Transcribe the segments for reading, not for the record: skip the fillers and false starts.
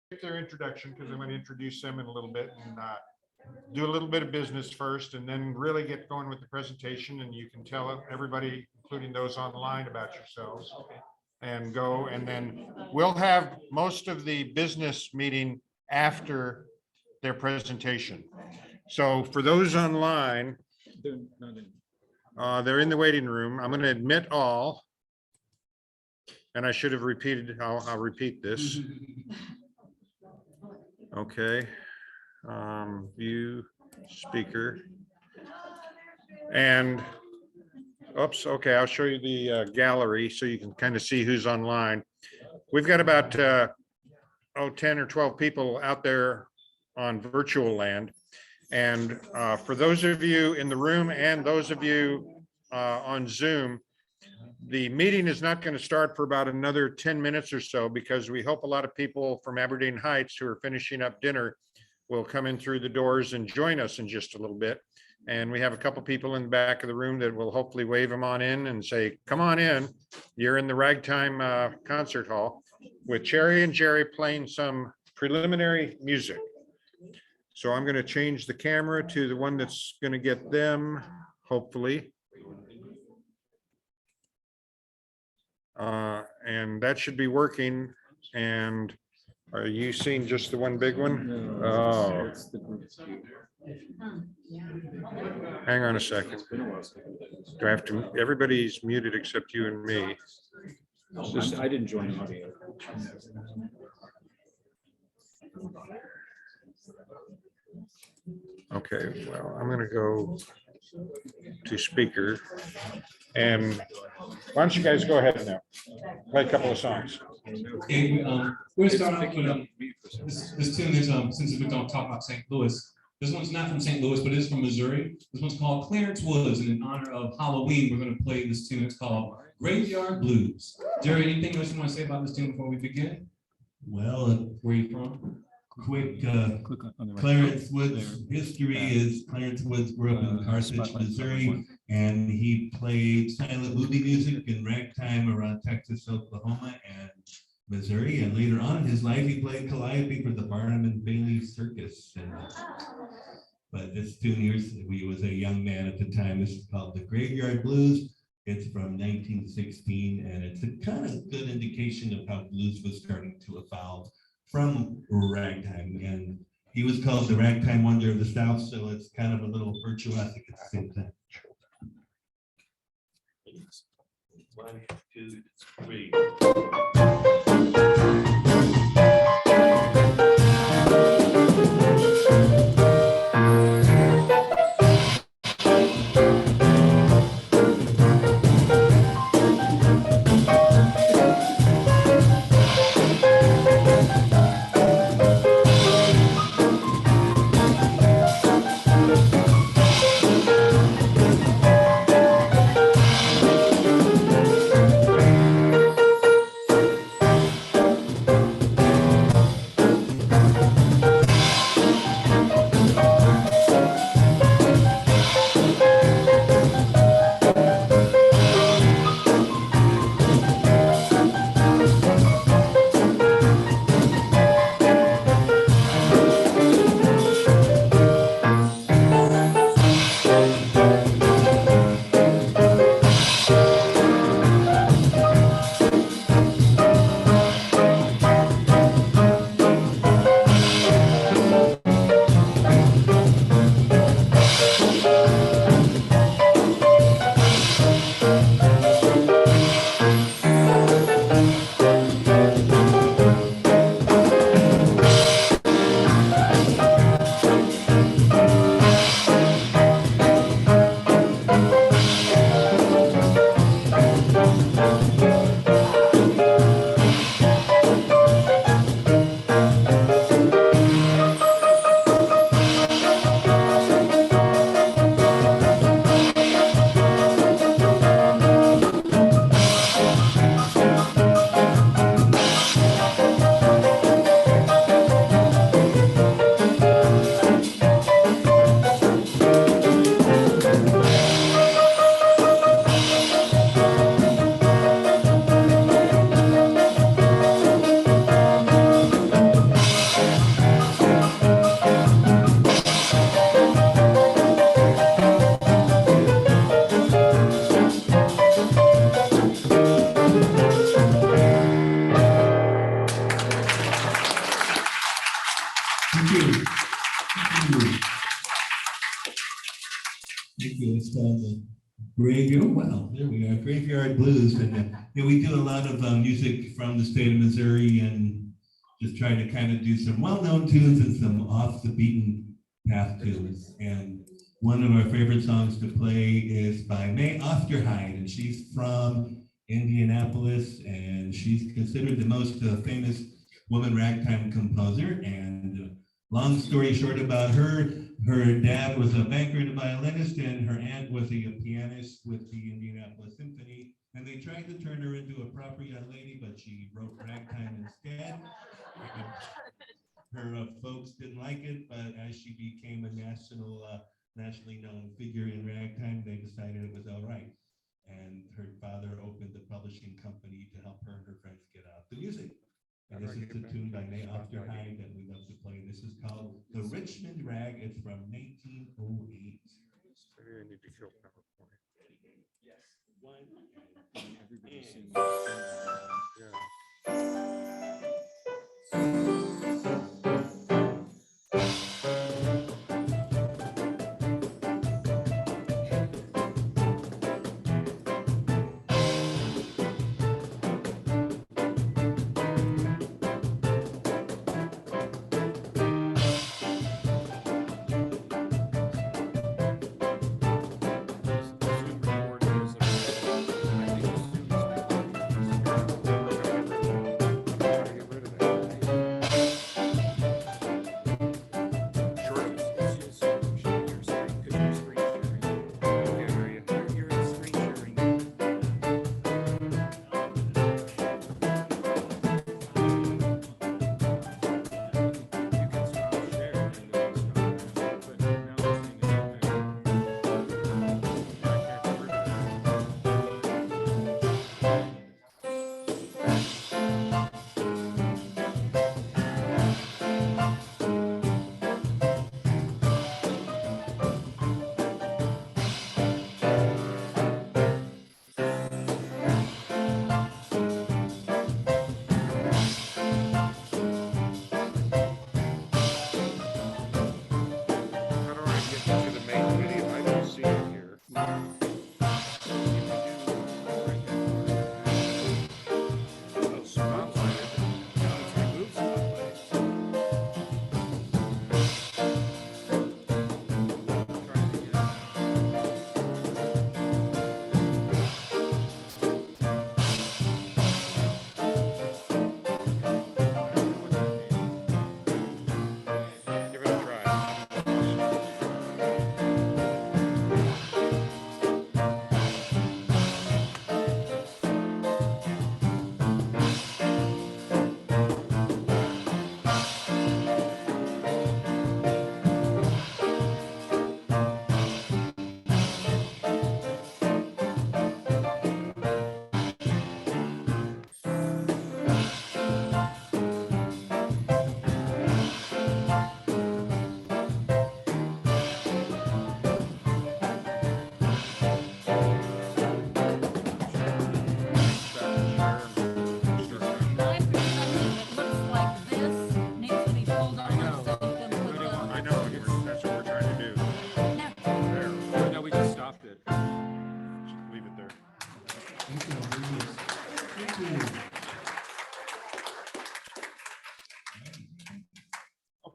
their introduction because I'm going to introduce them in a little bit and do a little bit of business first and then really get going with the presentation, and you can tell everybody, including those online, about yourselves and go, and then we'll have most of the business meeting after their presentation. So for those online, they're in the waiting room. I'm going to admit all, and I should have repeated, I'll repeat this. Okay. View speaker. And oops, okay, I'll show you the gallery so you can kind of see who's online. We've got about 10 or 12 people out there on virtual land. And for those of you in the room and those of you on Zoom, the meeting is not going to start for about another 10 minutes or so, because we hope a lot of people from Aberdeen Heights who are finishing up dinner will come in through the doors and join us in just a little bit. And we have a couple people in the back of the room that will hopefully wave them on in and say, come on in. You're in the Ragtime concert hall with Cherry and Jerry playing some preliminary music. So I'm going to change the camera to the one that's going to get them, hopefully. And that should be working. And are you seeing just the one big one? No, oh, it's the group view. Hang on a second. Do I have to? Everybody's muted except you and me. I didn't join audio. Okay, well, I'm going to go to speaker. And why don't you guys go ahead now? Play a couple of songs. Okay, we're gonna start off with this tune is since we don't talk about St. Louis. This one's not from St. Louis, but it is from Missouri. This one's called Clarence Woods, and in honor of Halloween, we're gonna play this tune. It's called Graveyard Blues. Jerry, anything else you want to say about this tune before we begin? Well, Where are you from? quick, Click on the right. Clarence Woods history is Clarence Woods grew up in Carthage, Missouri, and he played silent movie music in ragtime around Texas, Oklahoma, and Missouri. And later on in his life, he played calliope for the Barnum and Bailey Circus. But this tune here, he was a young man at the time. This is called the Graveyard Blues. It's from 1916, and it's a kind of good indication of how blues was starting to evolve from ragtime. And he was called the ragtime wonder of the South, so it's kind of a little virtuosic at the same time. 1, 2, 3. Thank you. Thank you. It's called the Graveyard. Wow, there we are. Graveyard Blues. And yeah, we do a lot of music from the state of Missouri and just try to kind of do some well-known tunes and some off the beaten path tunes. And one of our favorite songs to play is by May Osterheide, and she's from Indianapolis, and she's considered the most famous woman ragtime composer. And long story short about her, her dad was a banker and a violinist, and her aunt was a pianist with the Indianapolis Symphony. And they tried to turn her into a proper young lady, but she wrote ragtime instead. Her folks didn't like it, but as she became a nationally known figure in ragtime, they decided it was all right. And her father opened the publishing company to help her and her friends get out the music. And this is a tune by May Osterheide that we love to play. This is called The Richmond Rag. It's from 1908. Maybe I need to kill PowerPoint. Yes. One. Everybody sings. Yeah.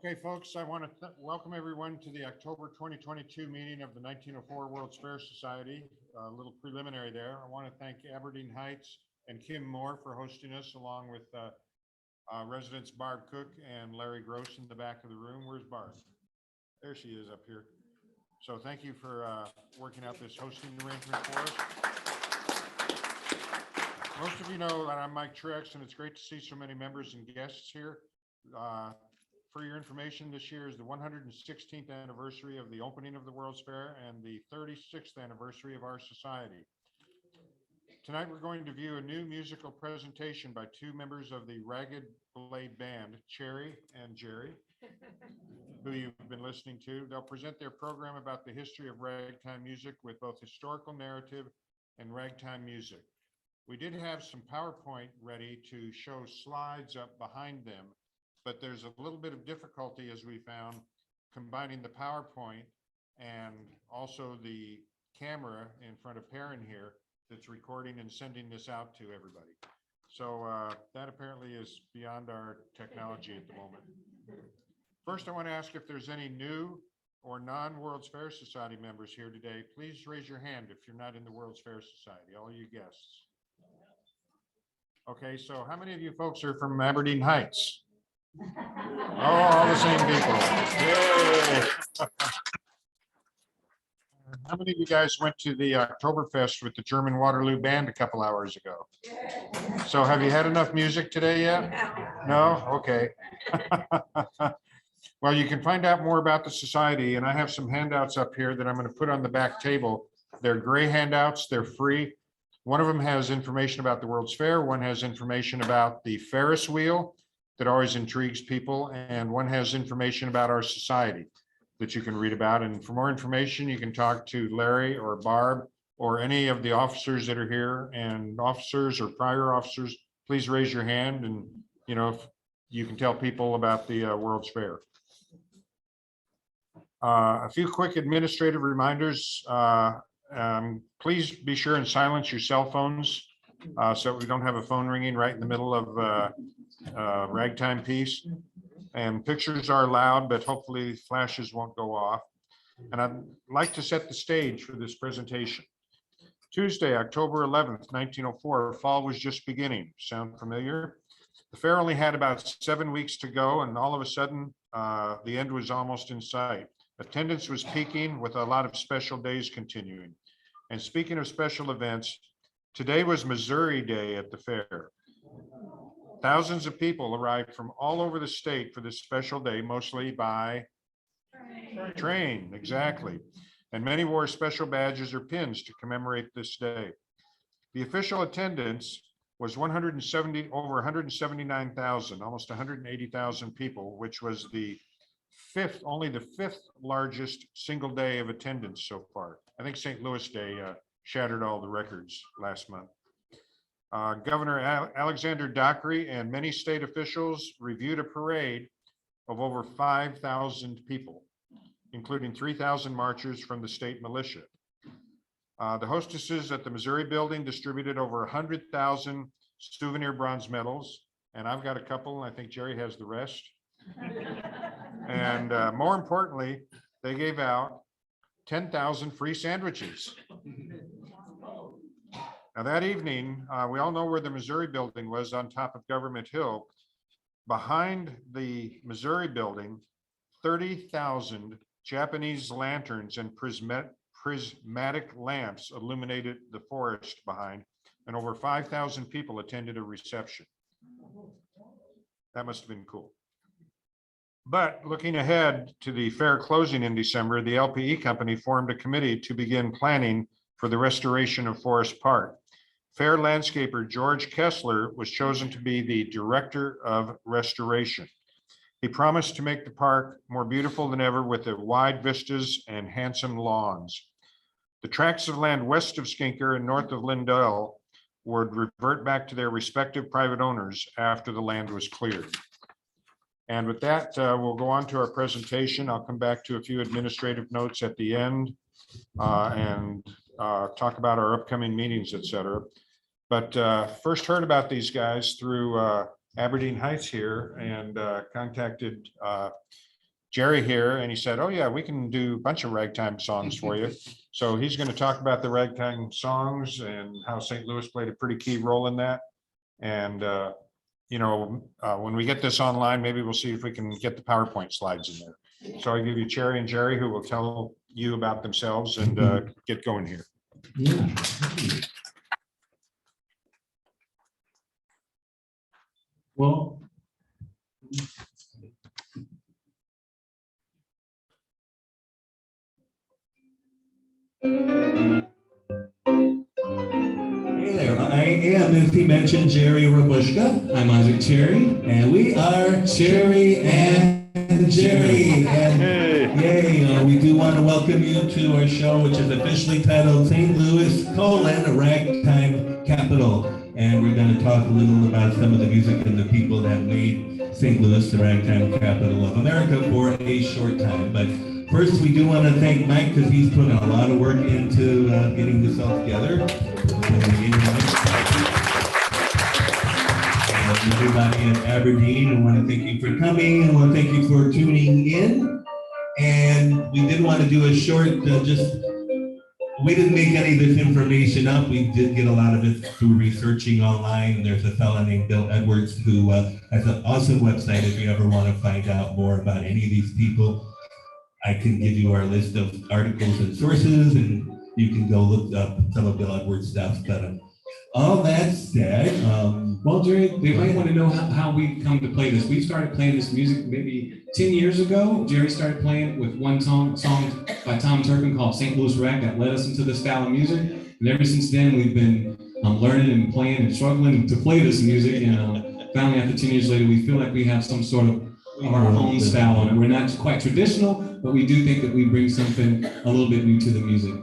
Okay, folks, I want to welcome everyone to the October 2022 meeting of the 1904 World's Fair Society. A little preliminary there. I want to thank Aberdeen Heights and Kim Moore for hosting us, along with residents Barb Cook and Larry Gross in the back of the room. Where's Barb? There she is up here. So thank you for working out this hosting arrangement for us. Most of you know that I'm Mike Trex, and it's great to see so many members and guests here. For your information, this year is the 116th anniversary of the opening of the World's Fair and the 36th anniversary of our society. Tonight, we're going to view a new musical presentation by two members of the Ragged Blade Band, Cherry and Jerry, who you've been listening to. They'll present their program about the history of ragtime music with both historical narrative and ragtime music. We did have some PowerPoint ready to show slides up behind them, but there's a little bit of difficulty, as we found, combining the PowerPoint and also the camera in front of Perrin here that's recording and sending this out to everybody. So that apparently is beyond our technology at the moment. First, I want to ask if there's any new or non-World's Fair Society members here today. Please raise your hand if you're not in the World's Fair Society, all you guests. Okay, so how many of you folks are from Aberdeen Heights? Oh, all the same people. Yay. How many of you guys went to the Oktoberfest with the German Waterloo Band a couple hours ago? So have you had enough music today yet? No? Okay. Well, you can find out more about the society, and I have some handouts up here that I'm going to put on the back table. They're gray handouts. They're free. One of them has information about the World's Fair. One has information about the Ferris wheel that always intrigues people. And one has information about our society that you can read about. And for more information, you can talk to Larry or Barb or any of the officers that are here. And officers or prior officers, please raise your hand, and if you can tell people about the World's Fair. A few quick administrative reminders. Please be sure and silence your cell phones so we don't have a phone ringing right in the middle of ragtime piece. And pictures are allowed, but hopefully flashes won't go off. And I'd like to set the stage for this presentation. Tuesday, October 11th, 1904, fall was just beginning. Sound familiar? The fair only had about 7 weeks to go, and all of a sudden, the end was almost in sight. Attendance was peaking with a lot of special days continuing. And speaking of special events, today was Missouri Day at the fair. Thousands of people arrived from all over the state for this special day, mostly by train, exactly. And many wore special badges or pins to commemorate this day. The official attendance was over 179,000, almost 180,000 people, which was only the fifth largest single day of attendance so far. I think St. Louis Day shattered all the records last month. Governor Alexander Dockery and many state officials reviewed a parade of over 5,000 people, including 3,000 marchers from the state militia. The hostesses at the Missouri Building distributed over 100,000 souvenir bronze medals, and I've got a couple, and I think Jerry has the rest. And more importantly, they gave out 10,000 free sandwiches. Now that evening, we all know where the Missouri Building was, on top of Government Hill. Behind the Missouri Building, 30,000 Japanese lanterns and prismatic lamps illuminated the forest behind, and over 5,000 people attended a reception. That must have been cool. But looking ahead to the fair closing in December, the LPE company formed a committee to begin planning for the restoration of Forest Park. Fair landscaper George Kessler was chosen to be the director of restoration. He promised to make the park more beautiful than ever with the wide vistas and handsome lawns. The tracts of land west of Skinker and north of Lindell would revert back to their respective private owners after the land was cleared. And with that, we'll go on to our presentation. I'll come back to a few administrative notes at the end and talk about our upcoming meetings, et cetera. But first heard about these guys through Aberdeen Heights here, and contacted Jerry here, and he said, oh yeah, we can do a bunch of ragtime songs for you. So he's going to talk about the ragtime songs and how St. Louis played a pretty key role in that. And when we get this online, maybe we'll see if we can get the PowerPoint slides in there. So I give you Cherry and Jerry, who will tell you about themselves and get going here. Yeah. Well, hey there, I am, as he mentioned, Jerry Rabushka. I'm Isaac Cherry, and we are Cherry and Jerry. And yay, we do want to welcome you to our show, which is officially titled St. Louis: Ragtime Capital. And we're going to talk a little about some of the music and the people that made St. Louis, the Ragtime Capital of America, for a short time. But first, we do want to thank Mike because he's put a lot of work into getting this all together. Everybody in Aberdeen, I want to thank you for coming. I want to thank you for tuning in. And we did want to do a short, we didn't make any of this information up. We did get a lot of it through researching online. There's a fellow named Bill Edwards who has an awesome website if you ever want to find out more about any of these people. I can give you our list of articles and sources, and you can go look up some of Bill Edwards' stuff. But all that said, well, Jerry, they might want to know how we come to play this. We started playing this music maybe 10 years ago. Jerry started playing with one song by Tom Turpin called St. Louis Rag that led us into this style of music. And ever since then, we've been learning and playing and struggling to play this music. And finally, after 10 years later, we feel like we have some sort of our own style on it. We're not quite traditional, but we do think that we bring something a little bit new to the music.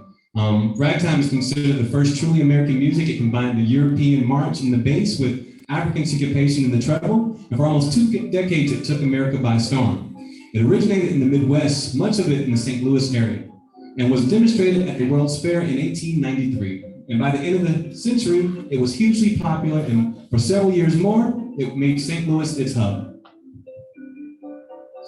Ragtime is considered the first truly American music. It combined the European march and the bass with African syncopation in the treble. And for almost 2 decades, it took America by storm. It originated in the Midwest, much of it in the St. Louis area, and was demonstrated at the World's Fair in 1893. And by the end of the century, it was hugely popular, and for several years more, it made St. Louis its hub.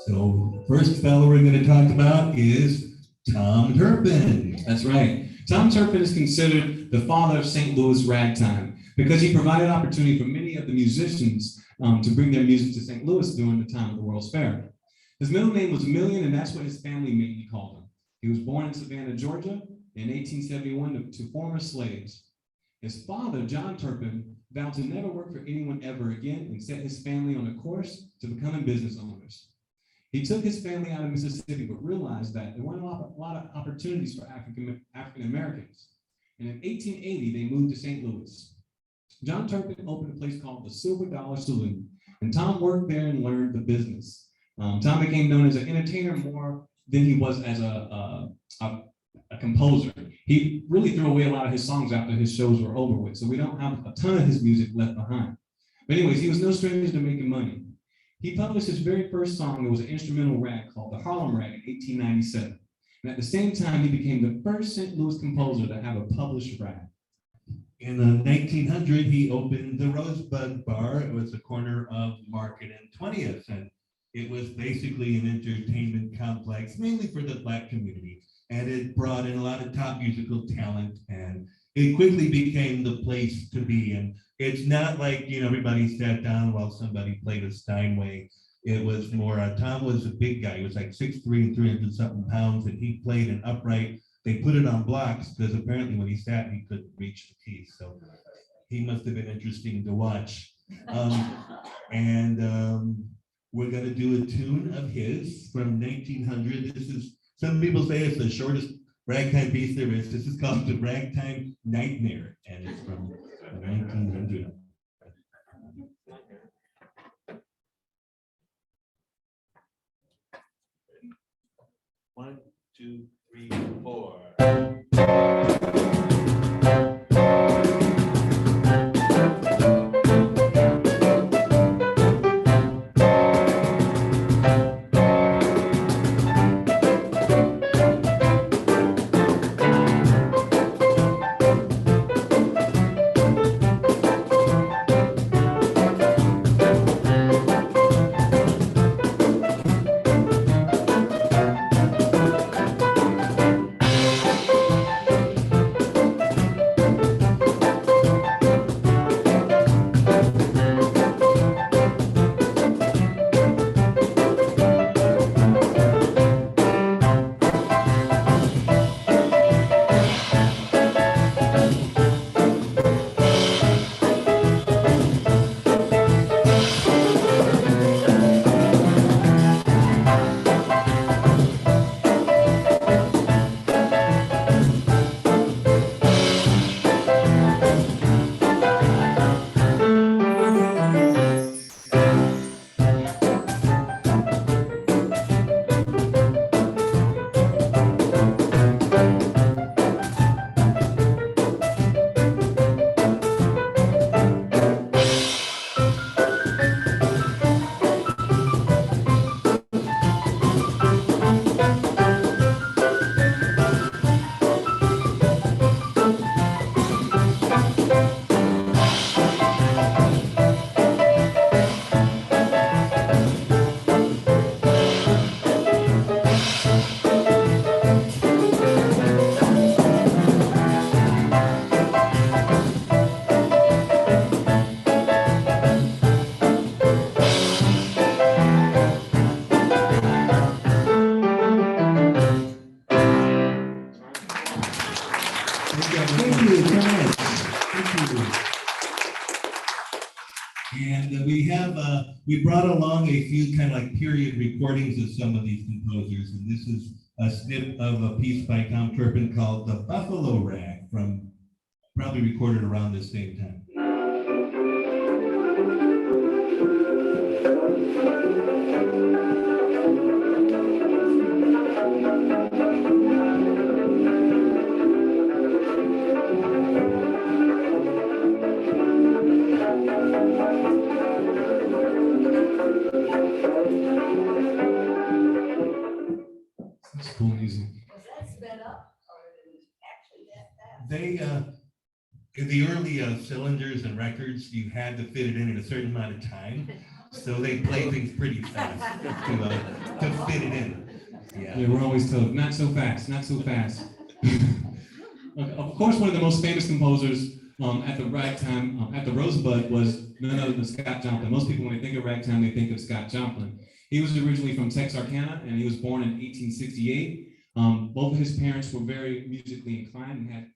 So first fellow we're going to talk about is Tom Turpin. That's right. Tom Turpin is considered the father of St. Louis ragtime because he provided opportunity for many of the musicians to bring their music to St. Louis during the time of the World's Fair. His middle name was Million, and that's what his family mainly called him. He was born in Savannah, Georgia in 1871 to former slaves. His father, John Turpin, vowed to never work for anyone ever again and set his family on a course to becoming business owners. He took his family out of Mississippi, but realized that there weren't a lot of opportunities for African Americans. And in 1880, they moved to St. Louis. John Turpin opened a place called the Silver Dollar Saloon, and Tom worked there and learned the business. Tom became known as an entertainer more than he was as a composer. He really threw away a lot of his songs after his shows were over with, so we don't have a ton of his music left behind. But anyways, he was no stranger to making money. He published his very first song. It was an instrumental rag called the Harlem Rag in 1897. And at the same time, he became the first St. Louis composer to have a published rag. In 1900, he opened the Rosebud Bar. It was the corner of Market and 20th, and it was basically an entertainment complex, mainly for the Black community. And it brought in a lot of top musical talent, and it quickly became the place to be. And it's not like, everybody sat down while somebody played a Steinway. It was more, Tom was a big guy. He was like 6'3" and 300 something pounds, and he played an upright. They put it on blocks because apparently when he sat, he couldn't reach the keys. So he must have been interesting to watch. We're going to do a tune of his from 1900. This is, some people say it's the shortest ragtime piece there is. This is called the Ragtime Nightmare, and it's from 1900. One, two, three, four. we brought along a few kind of like period recordings of some of these composers, and this is a snip of a piece by Tom Turpin called "The Buffalo Rag," from probably recorded around the same time. That's cool music. Was that sped up or is it actually that fast? They, in the early cylinders and records, you had to fit it in a certain amount of time. So they play things pretty fast to fit it in. Yeah, we're always told, not so fast, not so fast. Of course, one of the most famous composers at the ragtime, at the Rosebud was none other than Scott Joplin. Most people, when they think of ragtime, they think of Scott Joplin. He was originally from Texarkana, and he was born in 1868. Both of his parents were very musically inclined and had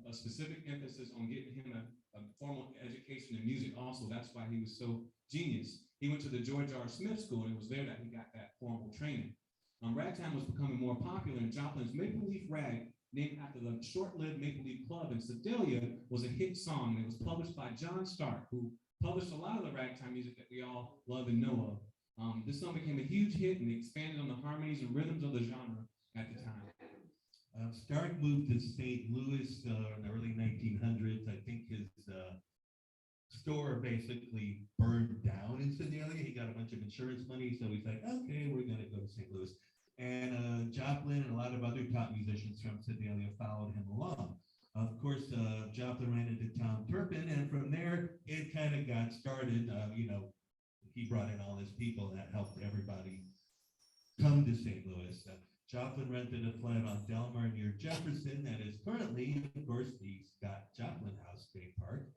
a specific emphasis on getting him a formal education in music also. That's why he was so genius. He went to the George R. Smith School, and it was there that he got that formal training. Ragtime was becoming more popular, and Joplin's Maple Leaf Rag, named after the short-lived Maple Leaf Club in Sedalia, was a hit song, and it was published by John Stark, who published a lot of the ragtime music that we all love and know of. This song became a huge hit, and expanded on the harmonies and rhythms of the genre at the time. Stark moved to St. Louis in the early 1900s. I think his store basically burned down in Sedalia. He got a bunch of insurance money, so he's like, okay, we're going to go to St. Louis. And Joplin and a lot of other top musicians from Sedalia followed him along. Of course, Joplin ran into Tom Turpin, and from there, it kind of got started. He brought in all his people, and that helped everybody come to St. Louis. Joplin rented a flat on Delmar near Jefferson that is currently, of course, the Scott Joplin House State Park.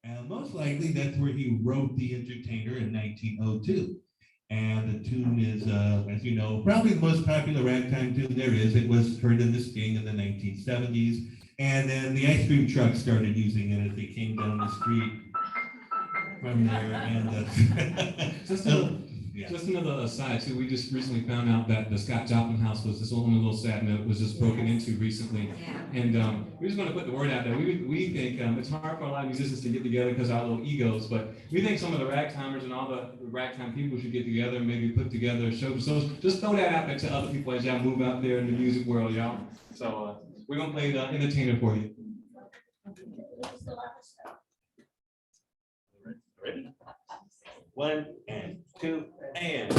And most likely that's where he wrote The Entertainer in 1902. And the tune is, as you know, probably the most popular ragtime tune there is. It was heard in the Sting in the 1970s. And then the ice cream truck started using it as they came down the street from there. And Just another aside too, we just recently found out that the Scott Joplin house was, this only little sad note, was just broken into recently. And we just want to put the word out there. We think it's hard for a lot of musicians to get together because of our little egos, but we think some of the ragtimers and all the ragtime people should get together and maybe put together a show. So just throw that out there to other people as y'all move out there in the music world, y'all. So we're gonna play The Entertainer for you. ready? 1 and 2 and.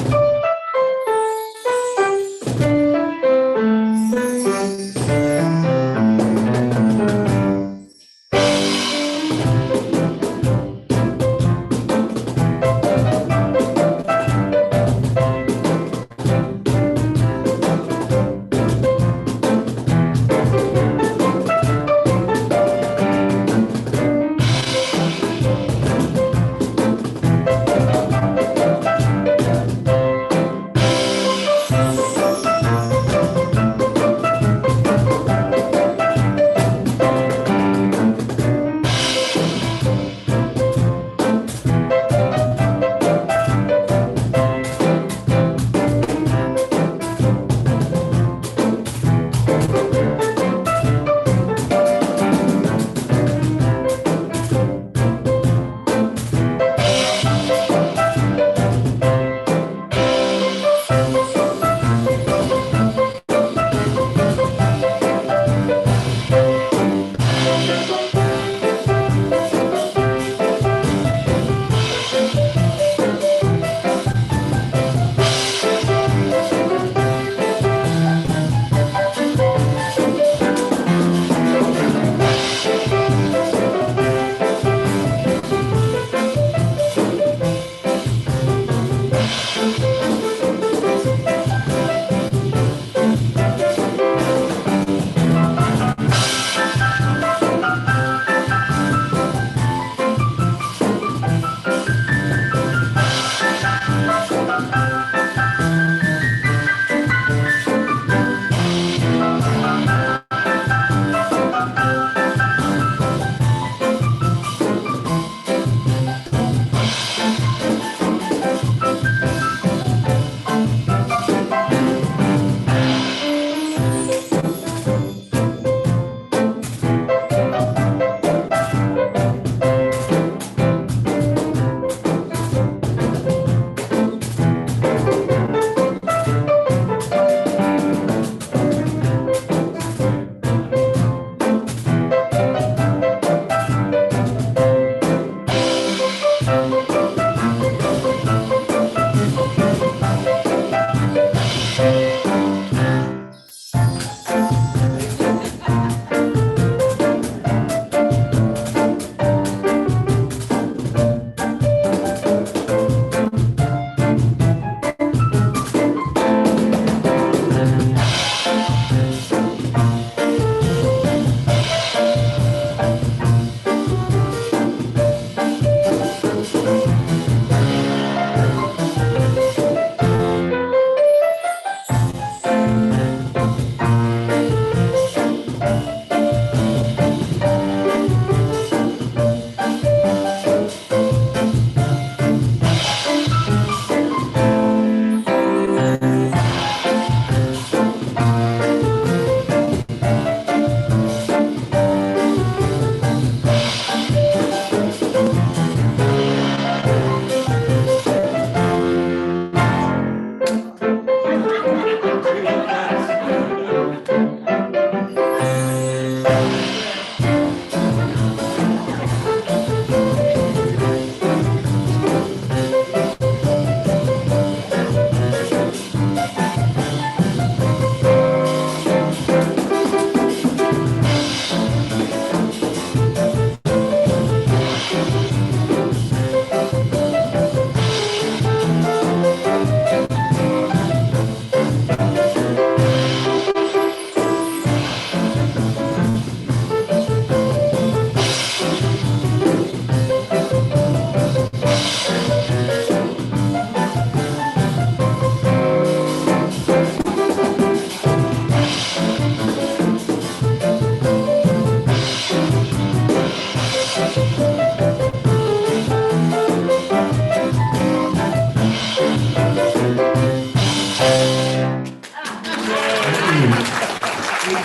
Thank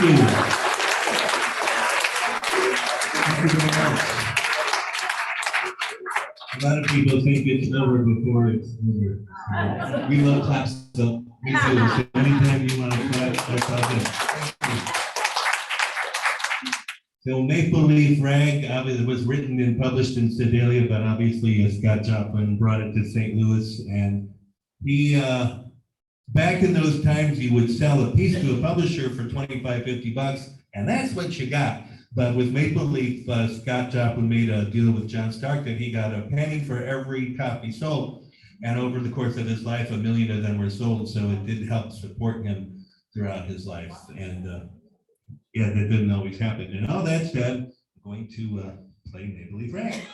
you. Thank you very much. A lot of people think it's over before it's over. We love claps, so me too. So anytime you want to clap, that's all good. Thank you. So Maple Leaf Rag was written and published in Sedalia, but obviously Scott Joplin brought it to St. Louis, and he back in those times, you would sell a piece to a publisher for 25, 50 bucks, and that's what you got. But with Maple Leaf, Scott Joplin made a deal with John Stark that he got a penny for every copy sold. And over the course of his life, 1 million of them were sold. So it did help support him throughout his life. And yeah, that didn't always happen. And all that said, I'm going to play Maple Leaf Rag.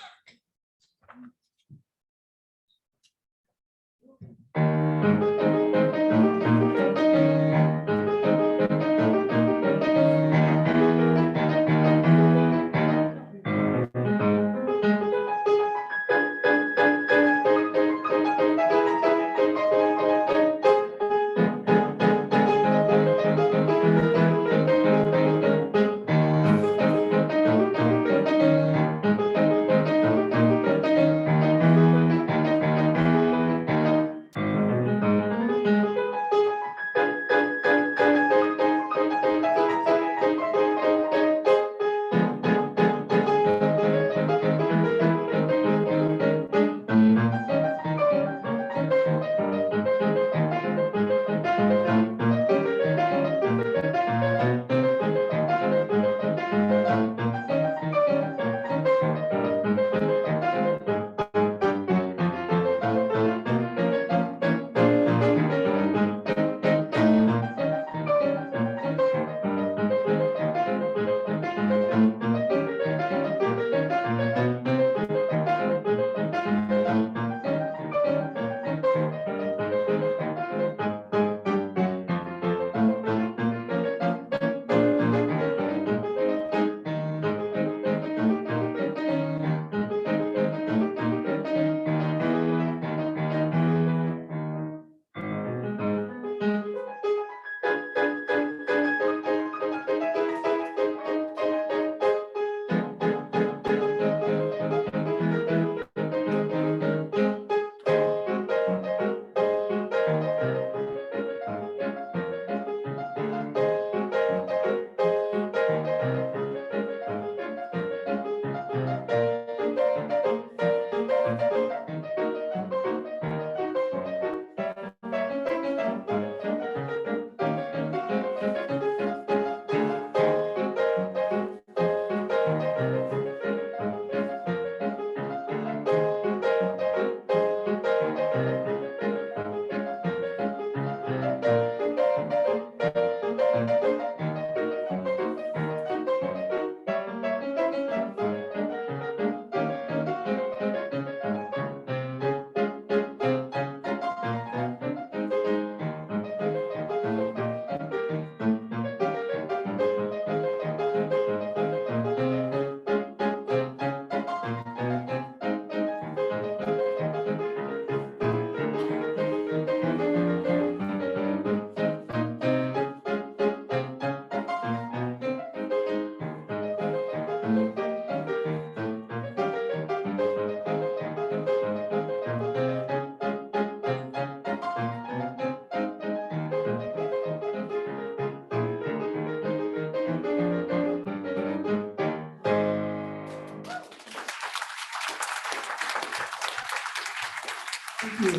you.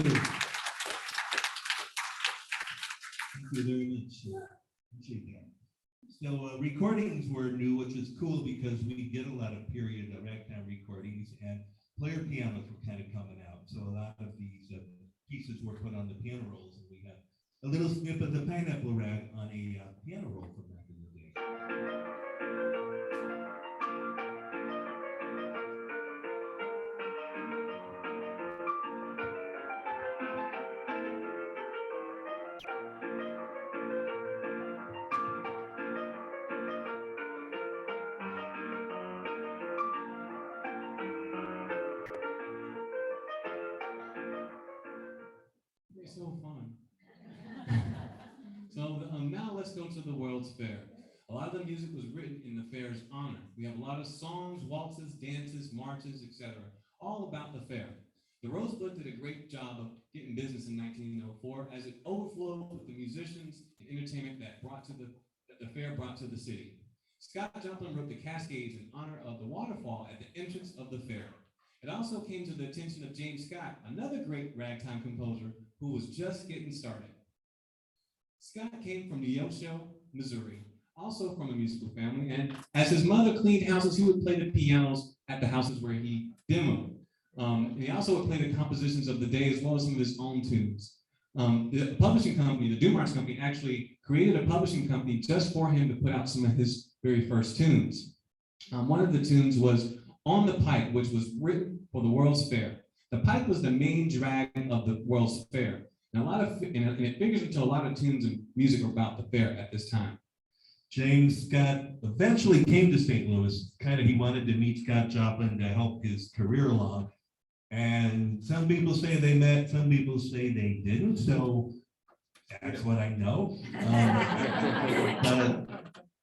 Thank you very much. Appreciate that. So recordings were new, which was cool because we did a lot of period ragtime recordings, and player pianos were kind of coming out. So a lot of these pieces were put on the piano rolls, and we have a little snip of the pineapple rag on a piano roll from back in the day. They're so fun. So now let's go to the World's Fair. A lot of the music was written in the fair's honor. We have a lot of songs, waltzes, dances, marches, etc., all about the fair. The Rosebud did a great job of getting business in 1904 as it overflowed with the musicians and entertainment that the fair brought to the city. Scott Joplin wrote the Cascades in honor of the waterfall at the entrance of the fair. It also came to the attention of James Scott, another great ragtime composer who was just getting started. Scott came from Neosho, Missouri, also from a musical family, and as his mother cleaned houses, he would play the pianos at the houses where he demoed. He also would play the compositions of the day as well as some of his own tunes. The publishing company, the Dumar's company, actually created a publishing company just for him to put out some of his very first tunes. One of the tunes was On the Pike, which was written for the World's Fair. The pike was the main drag of the World's Fair. And it figures into a lot of tunes and music about the fair at this time. James Scott eventually came to St. Louis. He wanted to meet Scott Joplin to help his career along. And some people say they met, some people say they didn't. So that's what I know.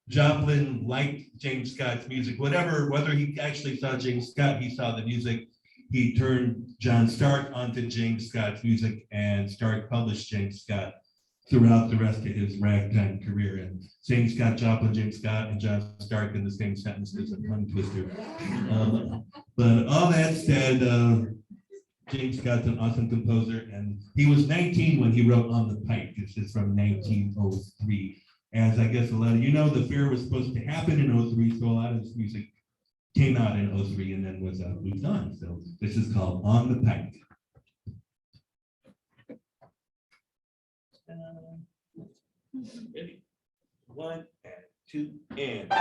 Joplin liked James Scott's music, whether he actually saw James Scott, he saw the music. He turned John Stark onto James Scott's music, and Stark published James Scott throughout the rest of his ragtime career. And saying Scott Joplin, James Scott, and John Stark in the same sentence is a tongue twister. But all that said, James Scott's an awesome composer, and he was 19 when he wrote On the Pike. This is from 1903. As I guess a lot of you know, the fair was supposed to happen in 03, so a lot of this music came out in 03 and then was moved on. So this is called On the Pike. Ready? 1 and 2 and.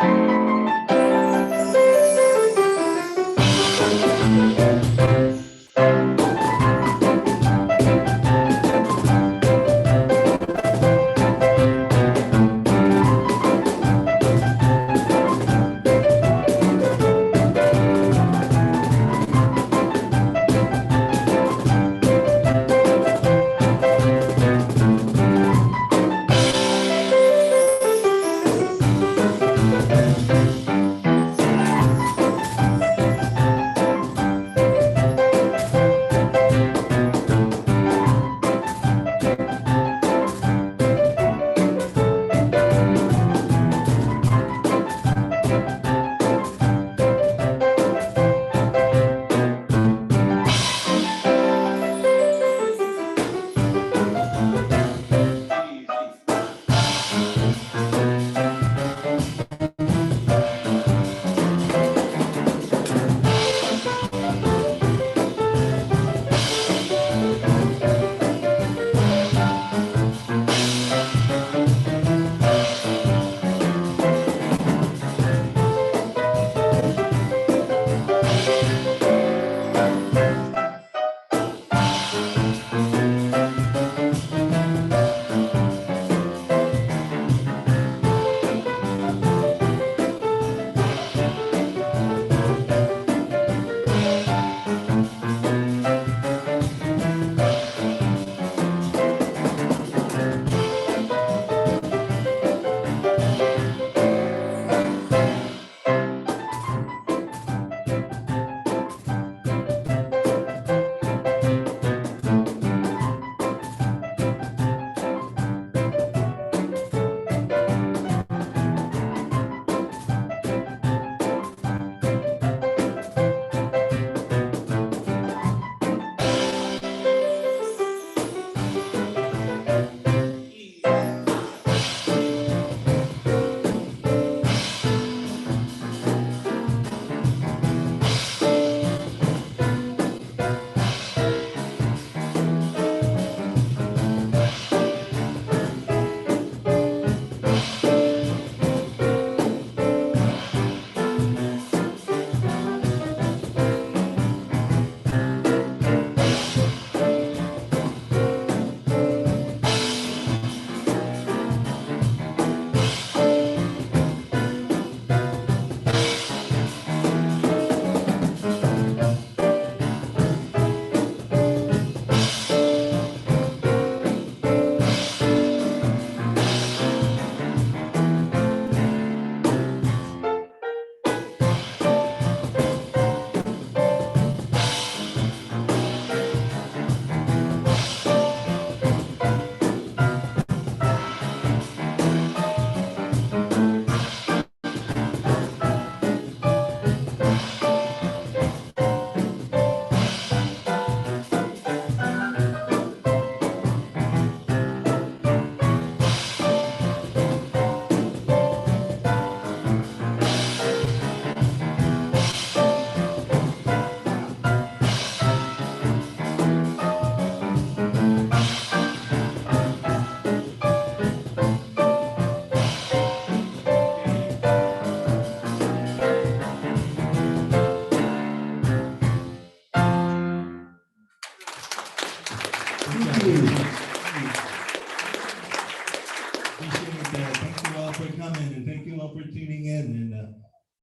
Appreciate that. Thank you all for coming and thank you all for tuning in. And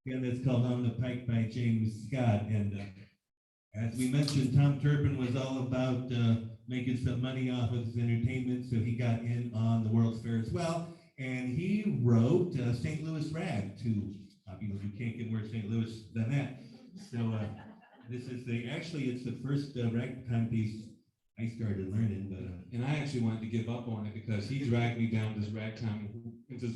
again, it's called On the Pike by James Scott. And as we mentioned, Tom Turpin was all about making some money off of his entertainment, so he got in on the World's Fair as well. And he wrote St. Louis Rag to people who can't get more St. Louis than that. So this is it's the first ragtime piece I started learning, but And I actually wanted to give up on it because he dragged me down into this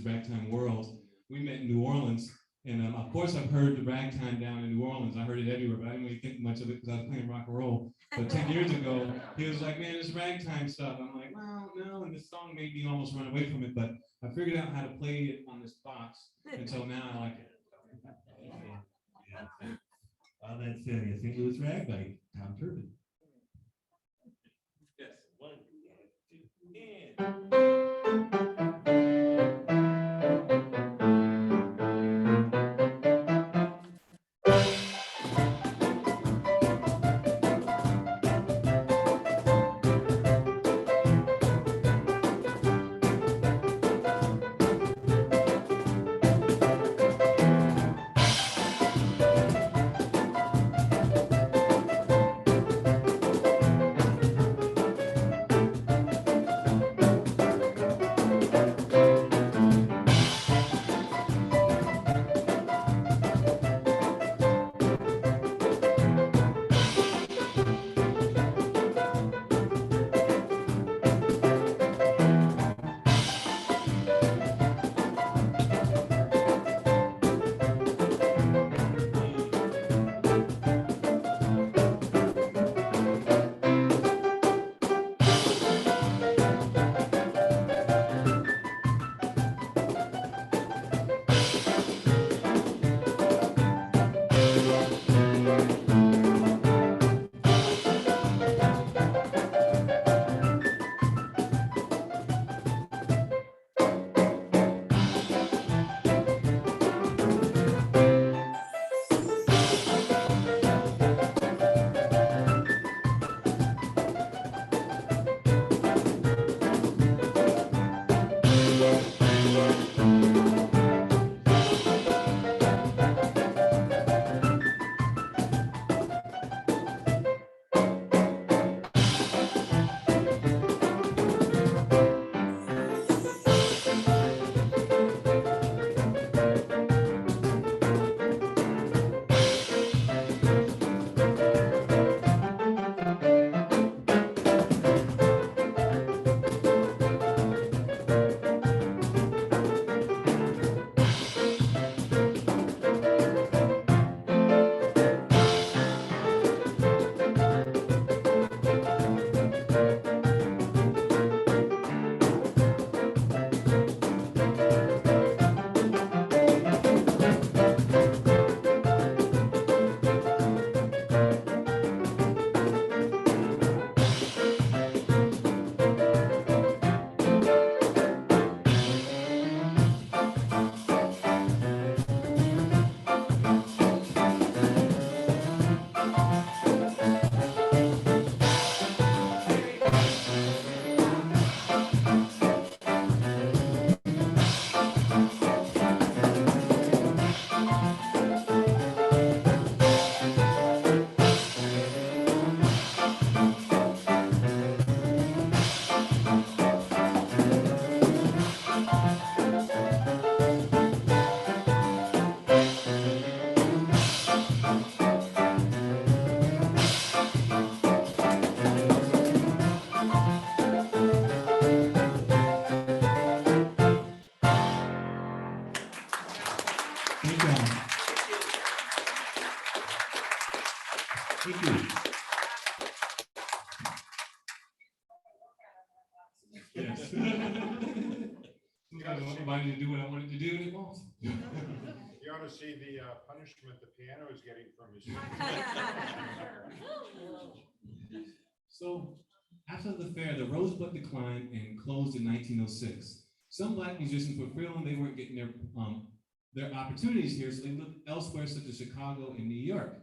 ragtime world. We met in New Orleans, and of course I've heard the ragtime down in New Orleans. I heard it everywhere, but I didn't really think much of it because I was playing rock and roll. But 10 years ago, he was like, "Man, this ragtime stuff." I'm like, "Well, no," and this song made me almost run away from it, but I figured out how to play it on this box, and so now I like it. all that's St. Louis Rag by Tom Turpin. Yes, 1 and 2 and. Thank you. Thank you. Yes. Somebody invited me to do what I wanted to do, and it won't. You ought to see the punishment the piano is getting from his. So after the fair, the Rosebud declined and closed in 1906. Some Black musicians were feeling they weren't getting their opportunities here, so they looked elsewhere, such as Chicago and New York.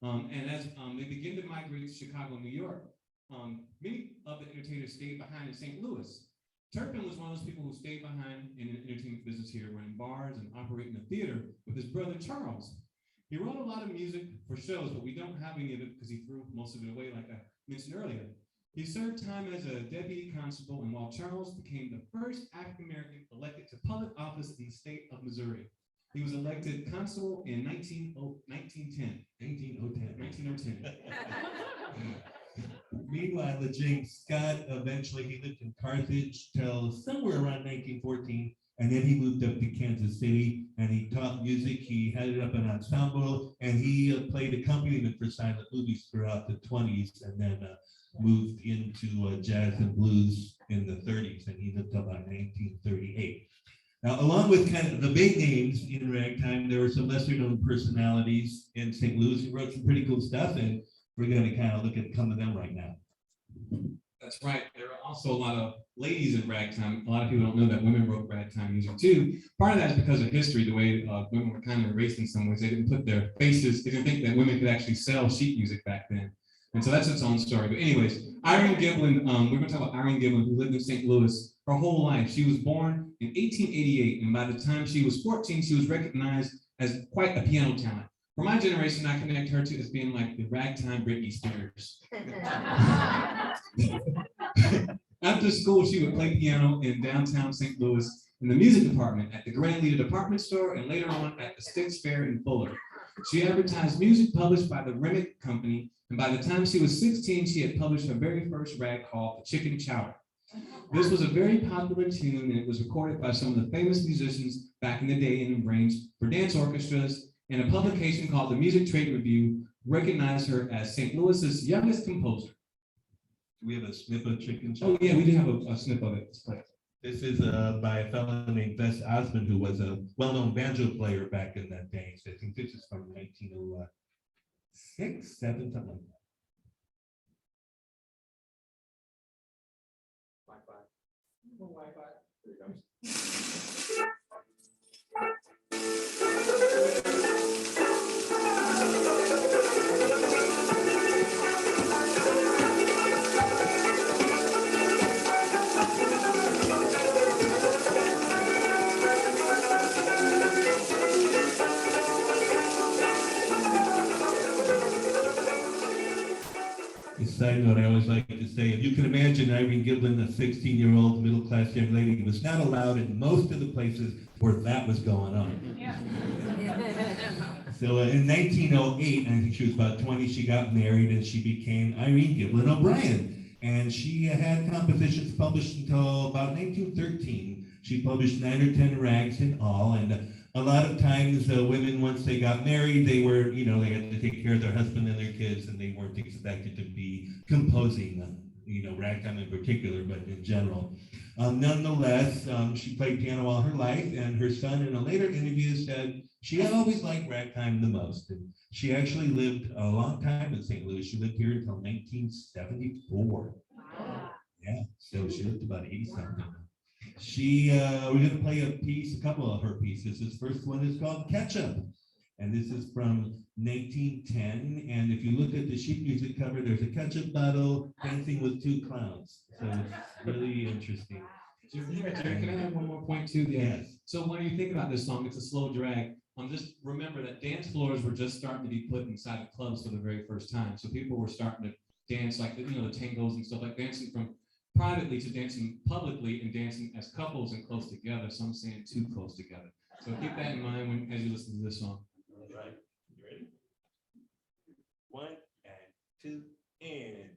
And as they began to migrate to Chicago and New York, many of the entertainers stayed behind in St. Louis. Turpin was one of those people who stayed behind in the entertainment business here, running bars and operating a theater with his brother Charles. He wrote a lot of music for shows, but we don't have any of it because he threw most of it away, like I mentioned earlier. He served time as a deputy constable, and while Charles became the first African-American elected to public office in the state of Missouri. He was elected constable in 1910. Meanwhile, the James Scott, eventually he lived in Carthage till somewhere around 1914, and then he moved up to Kansas City, and he taught music. He headed up an ensemble, and he played accompaniment for silent movies throughout the 20s, and then moved into jazz and blues in the 30s, and he lived till about 1938. Now, along with kind of the big names in ragtime, there were some lesser known personalities in St. Louis who wrote some pretty cool stuff, and we're going to kind of look at some of them right now. That's right. There are also a lot of ladies in ragtime. A lot of people don't know that women wrote ragtime music too. Part of that is because of history, the way women were kind of erased in some ways. They didn't put their faces, they didn't think that women could actually sell sheet music back then. And so that's its own story. But anyways, Irene Giblin, we're going to talk about Irene Giblin, who lived in St. Louis her whole life. She was born in 1888, and by the time she was 14, she was recognized as quite a piano talent. For my generation, I connect her to as being like the ragtime Britney Spears. After school, she would play piano in downtown St. Louis in the music department at the Grand Leader Department Store, and later on at the Sticks Fair in Fuller. She advertised music published by the Remick Company, and by the time she was 16, she had published her very first rag called The Chicken Chowder. This was a very popular tune, and it was recorded by some of the famous musicians back in the day and arranged for dance orchestras, and a publication called the Music Trade Review recognized her as St. Louis's youngest composer. We have a snip of Chicken Chowder. Oh yeah, we do have a snip of it. This is by a fellow named Bess Osmond, who was a well-known banjo player back in that day. So I think this is from 1906, 7, something like that. Here it comes. Side note, I always like to say, if you can imagine Irene Giblin, a 16-year-old middle-class young lady, was not allowed in most of the places where that was going on. Yeah. So in 1908, I think she was about 20, she got married and she became Irene Giblin O'Brien. And she had compositions published until about 1913. She published 9 or 10 rags in all, and a lot of times women, once they got married, they were, they had to take care of their husband and their kids, and they weren't expected to be composing, ragtime in particular, but in general. Nonetheless, she played piano all her life, and her son in a later interview said she had always liked ragtime the most. And she actually lived a long time in St. Louis. She lived here until 1974. Yeah, so she lived about 80-something. We're going to play a couple of her pieces. This first one is called Ketchup, and this is from 1910. And if you look at the sheet music cover, there's a ketchup bottle dancing with 2 clowns. So it's really interesting. Jerry, can I add one more point too? Yes. So when you think about this song, it's a slow drag. Just remember that dance floors were just starting to be put inside of clubs for the very first time. So people were starting to dance like the tangos and stuff, like dancing from privately to dancing publicly and dancing as couples and close together. Some saying too close together. So keep that in mind as you listen to this song. All right, you ready? 1 and 2 and.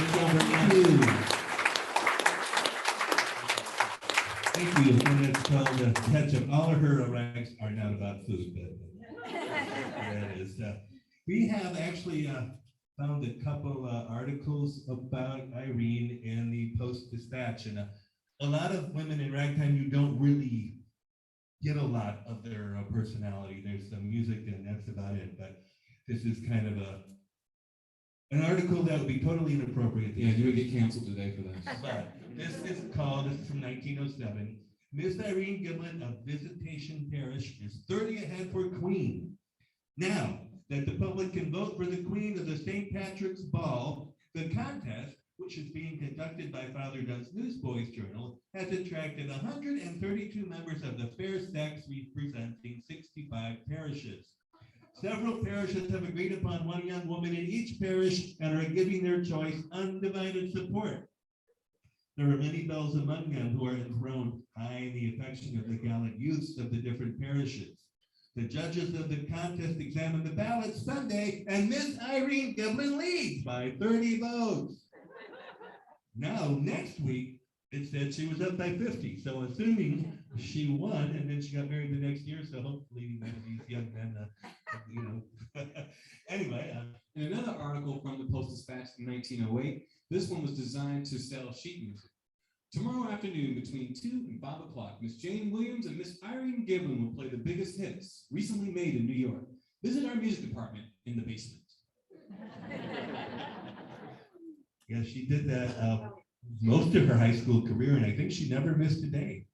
Thank you. Thank you. And it's called Ketchup. All of her rags are not about food, but that is. We have actually found a couple articles about Irene in the Post-Dispatch, and a lot of women in ragtime, you don't really get a lot of their personality. There's some music and that's about it, but this is kind of an article that would be totally inappropriate. Yeah, you would get canceled today for this. But this is from 1907. Miss Irene Giblin of Visitation Parish is 30 ahead for Queen. Now that the public can vote for the Queen of the St. Patrick's Ball, the contest, which is being conducted by Father Dunn's Newsboys Journal, has attracted 132 members of the fair sex representing 65 parishes. Several parishes have agreed upon one young woman in each parish and are giving their choice undivided support. There are many belles among them who are enthroned high in the affection of the gallant youths of the different parishes. The judges of the contest examined the ballots Sunday, and Miss Irene Giblin leads by 30 votes. Now, next week, it said she was up by 50. So assuming she won, and then she got married the next year, so hopefully one of these young men, Anyway. In another article from the Post-Dispatch in 1908, this one was designed to sell sheet music. Tomorrow afternoon between 2 and 5 o'clock, Miss Jane Williams and Miss Irene Giblin will play the biggest hits recently made in New York. Visit our music department in the basement. Yeah, she did that most of her high school career, and I think she never missed a day.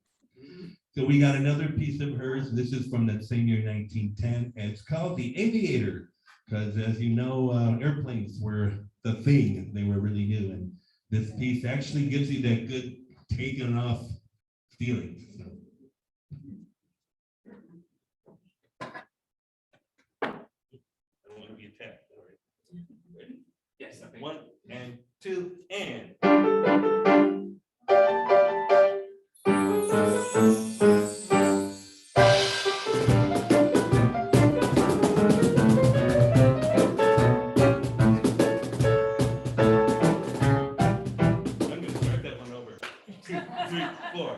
So we got another piece of hers. This is from that same year, 1910, and it's called The Aviator, because as you know, airplanes were the thing. They were really new, and this piece actually gives you that good taken off feeling. So. I don't want to be attacked. All right. Ready? Yes, I think. 1 and 2 and. I'm gonna start that one over. 2, 3, 4.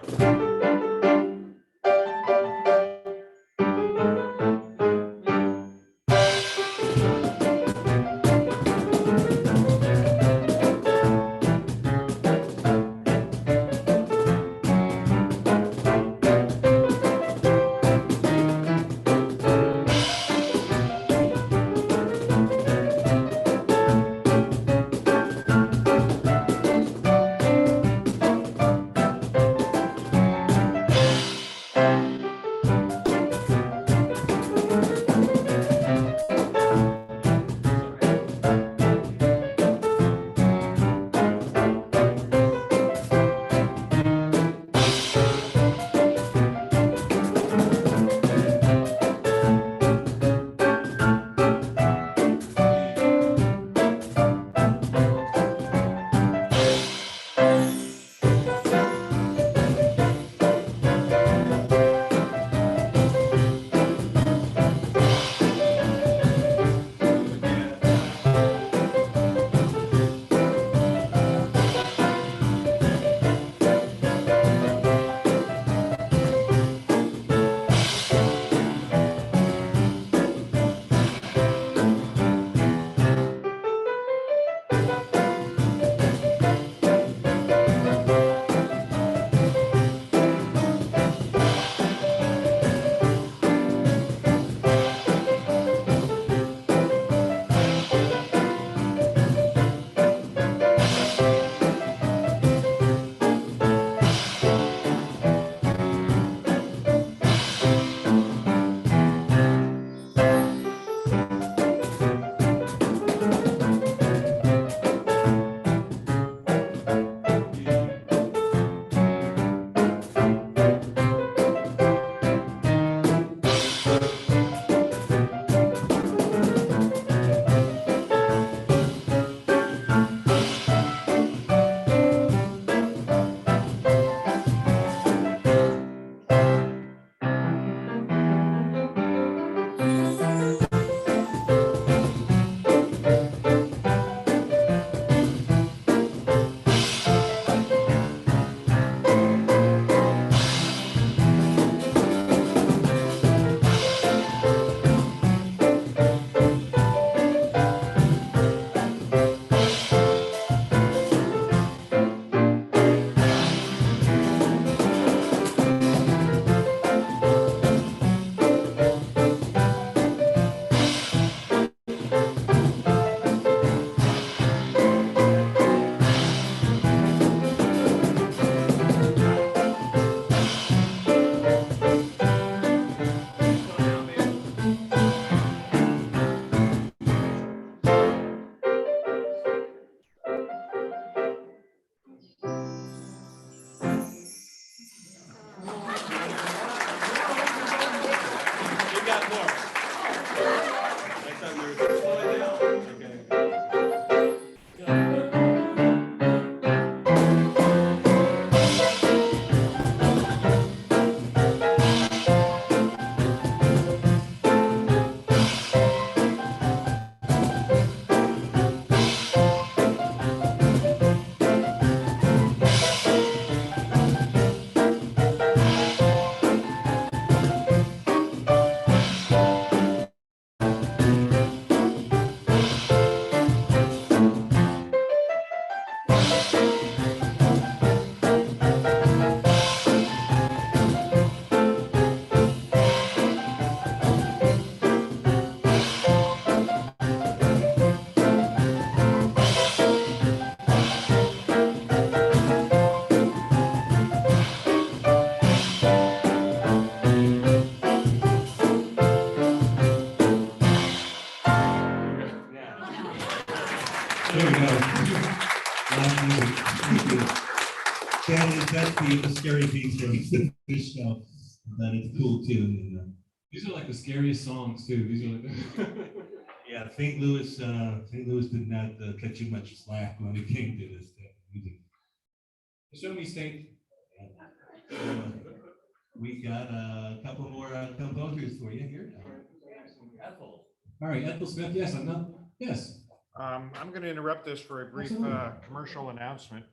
There we go. Live music. Thank you. That's the scary piece of the show, but it's cool too. And, These are like the scariest songs too. These are like. yeah, St. Louis did not cut you much slack when it came to this music. Show me state. We got a couple more composers for you here. Ethel. All right, Ethyl Smith. Yes, I'm not. Yes. I'm going to interrupt this for a brief commercial announcement.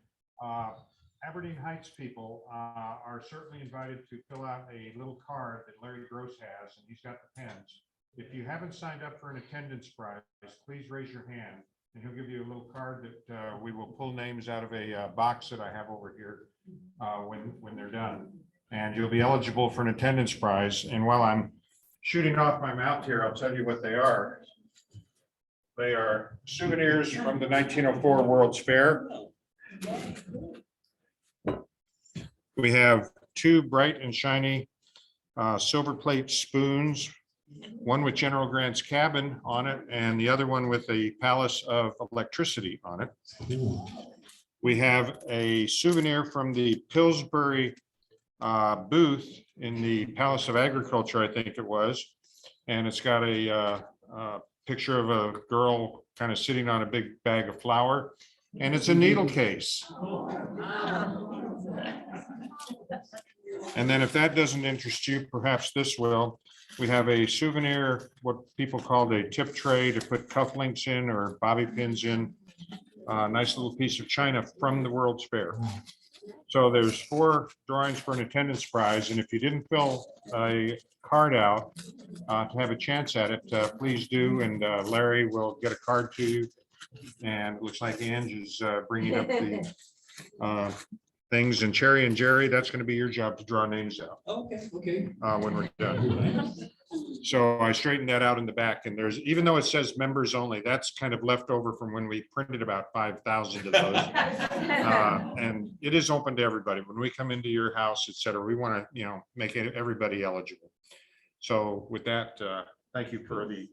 Aberdeen Heights people are certainly invited to fill out a little card that Larry Gross has, and he's got the pens. If you haven't signed up for an attendance prize, please raise your hand, and he'll give you a little card that we will pull names out of a box that I have over here when they're done. And you'll be eligible for an attendance prize. And while I'm shooting off my mouth here, I'll tell you what they are. They are souvenirs from the 1904 World's Fair. We have two bright and shiny silver plate spoons, one with General Grant's cabin on it and the other one with the Palace of Electricity on it. We have a souvenir from the Pillsbury booth in the Palace of Agriculture, I think it was. And it's got a picture of a girl kind of sitting on a big bag of flour, and it's a needle case. And then if that doesn't interest you, perhaps this will. We have a souvenir, what people call a tip tray to put cufflinks in or bobby pins in. A nice little piece of china from the World's Fair. So there's 4 drawings for an attendance prize. And if you didn't fill a card out to have a chance at it, please do. And Larry will get a card to you. And it looks like Ange is bringing up the things, and Cherry and Jerry, that's going to be your job to draw names out. Okay. When we're done. So I straightened that out in the back, and there's, even though it says members only, that's kind of left over from when we printed about 5,000 of those. And it is open to everybody. When we come into your house, et cetera, we want to, make everybody eligible. So with that, thank you for the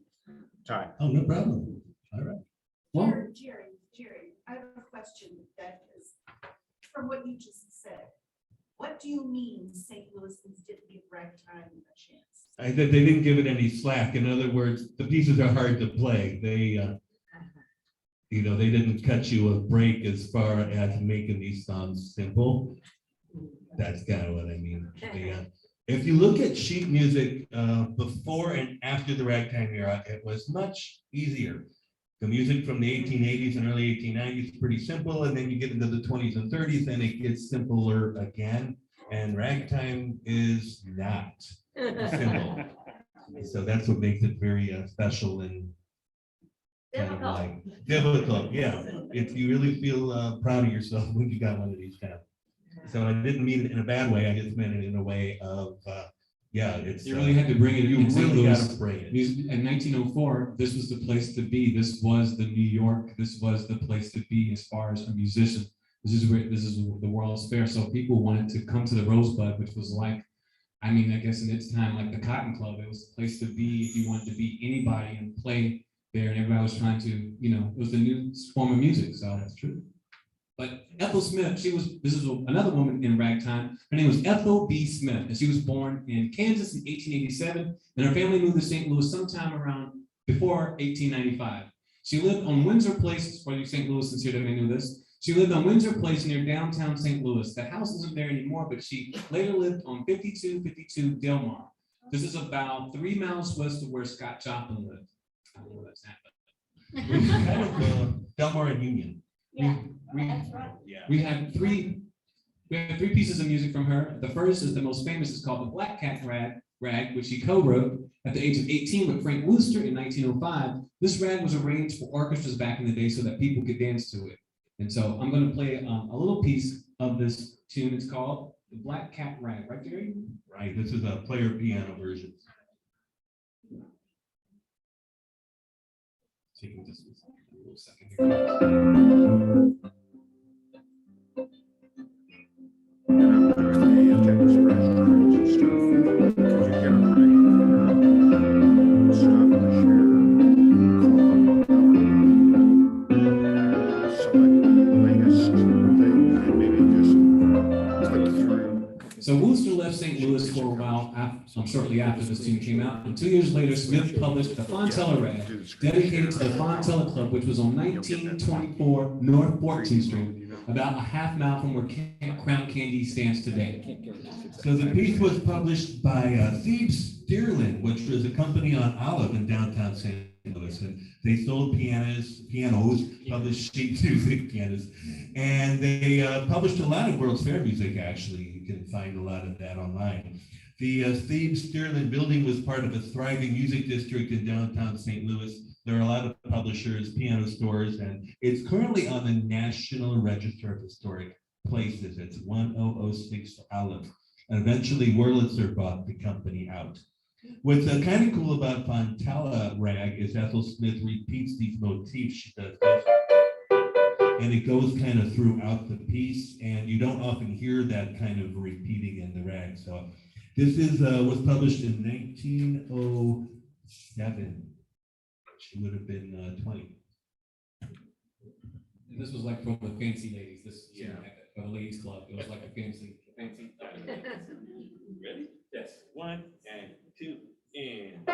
time. Oh, no problem. All right. Well, Jerry, I have a question that is from what you just said. What do you mean St. Louisans didn't give Ragtime a chance? They didn't give it any slack. In other words, the pieces are hard to play. They didn't cut you a break as far as making these songs simple. That's kind of what I mean. If you look at sheet music before and after the Ragtime era, it was much easier. The music from the 1880s and early 1890s is pretty simple, and then you get into the 20s and 30s, and it gets simpler again. And Ragtime is not simple. So that's what makes it very special and kind of like difficult. Yeah, if you really feel proud of yourself when you got one of these down. So I didn't mean it in a bad way. I just meant it in a way of, it's. you really had to bring it. You in St. really Louis. got to bring it. In 1904, this was the place to be. This was the New York. This was the place to be as far as a musician. This is the World's Fair. So people wanted to come to the Rosebud, which was like, I guess in its time, like the Cotton Club. It was the place to be if you wanted to be anybody and play there. And everybody was trying to, it was the new form of music. So that's true. But Ethyl Smith, this is another woman in ragtime. Her name was Ethyl B. Smith, and she was born in Kansas in 1887, and her family moved to St. Louis sometime around before 1895. She lived on Windsor Place, for you St. Louisans here that may know this. She lived on Windsor Place near downtown St. Louis. The house isn't there anymore, but she later lived on 5252 Delmar. This is about 3 miles west of where Scott Joplin lived. I don't know where that's at, but Delmar and Union. That's right. we have three pieces of music from her. The first is the most famous. It's called The Black Cat Rag, which she co-wrote at the age of 18 with Frank Wooster in 1905. This rag was arranged for orchestras back in the day so that people could dance to it. And so I'm going to play a little piece of this tune. It's called The Black Cat Rag. Right, Jerry? Right. This is a player piano version. Taking this a little second here. shortly after this tune came out. And 2 years later, Smith published the Fontella rag, dedicated to the Fontella Club, which was on 1924 North 14th Street, about a half mile from where Crown Candy stands today. So the piece was published by Thebes Dearland, which was a company on Olive in downtown St. Louis. And they sold pianos, published sheet music pianos, and they published a lot of World's Fair music, actually. You can find a lot of that online. The Thebes Dearland building was part of a thriving music district in downtown St. Louis. There are a lot of publishers, piano stores, and it's currently on the National Register of Historic Places. It's 1006 Olive. And eventually Wurlitzer bought the company out. What's kind of cool about Fontella rag is Ethyl Smith repeats these motifs. She does this, and it goes kind of throughout the piece, and you don't often hear that kind of repeating in the rag. So this was published in 1907. She would have been 20. And this was like for the fancy ladies, this, for the ladies club, it was like a fancy. Ready? Yes. 1 and 2 and.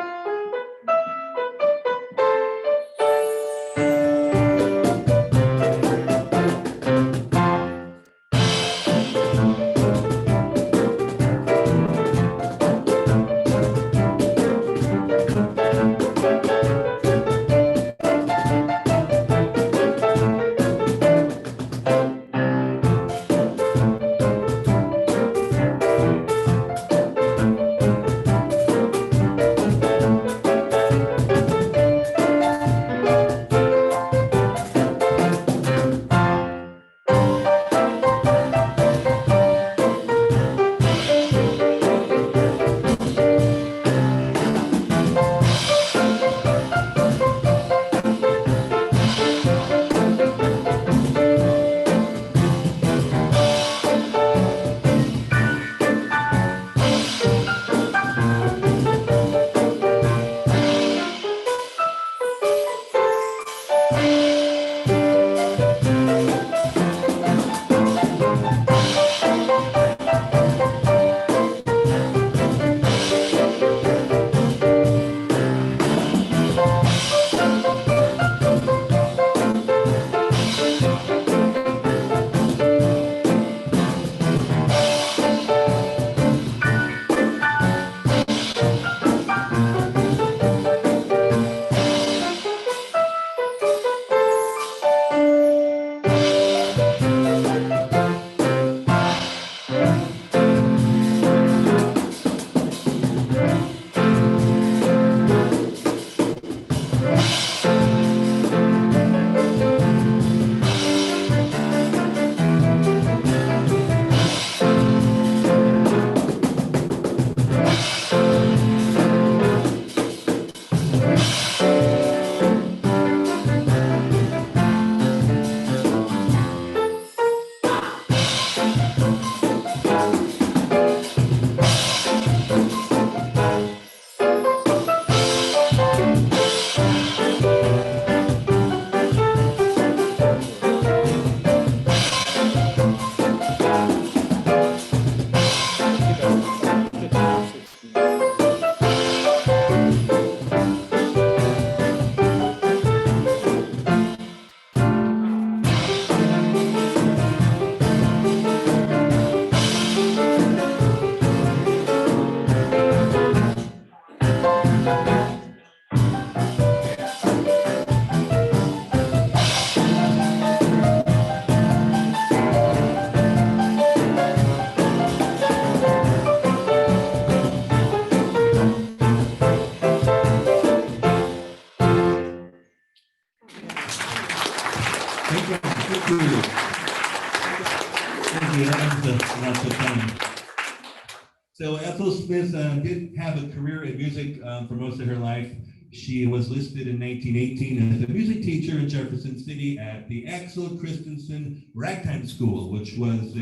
So Ethyl Smith did have a career in music for most of her life. She was listed in 1918 as a music teacher in Jefferson City at the Axel Christensen Ragtime School, which was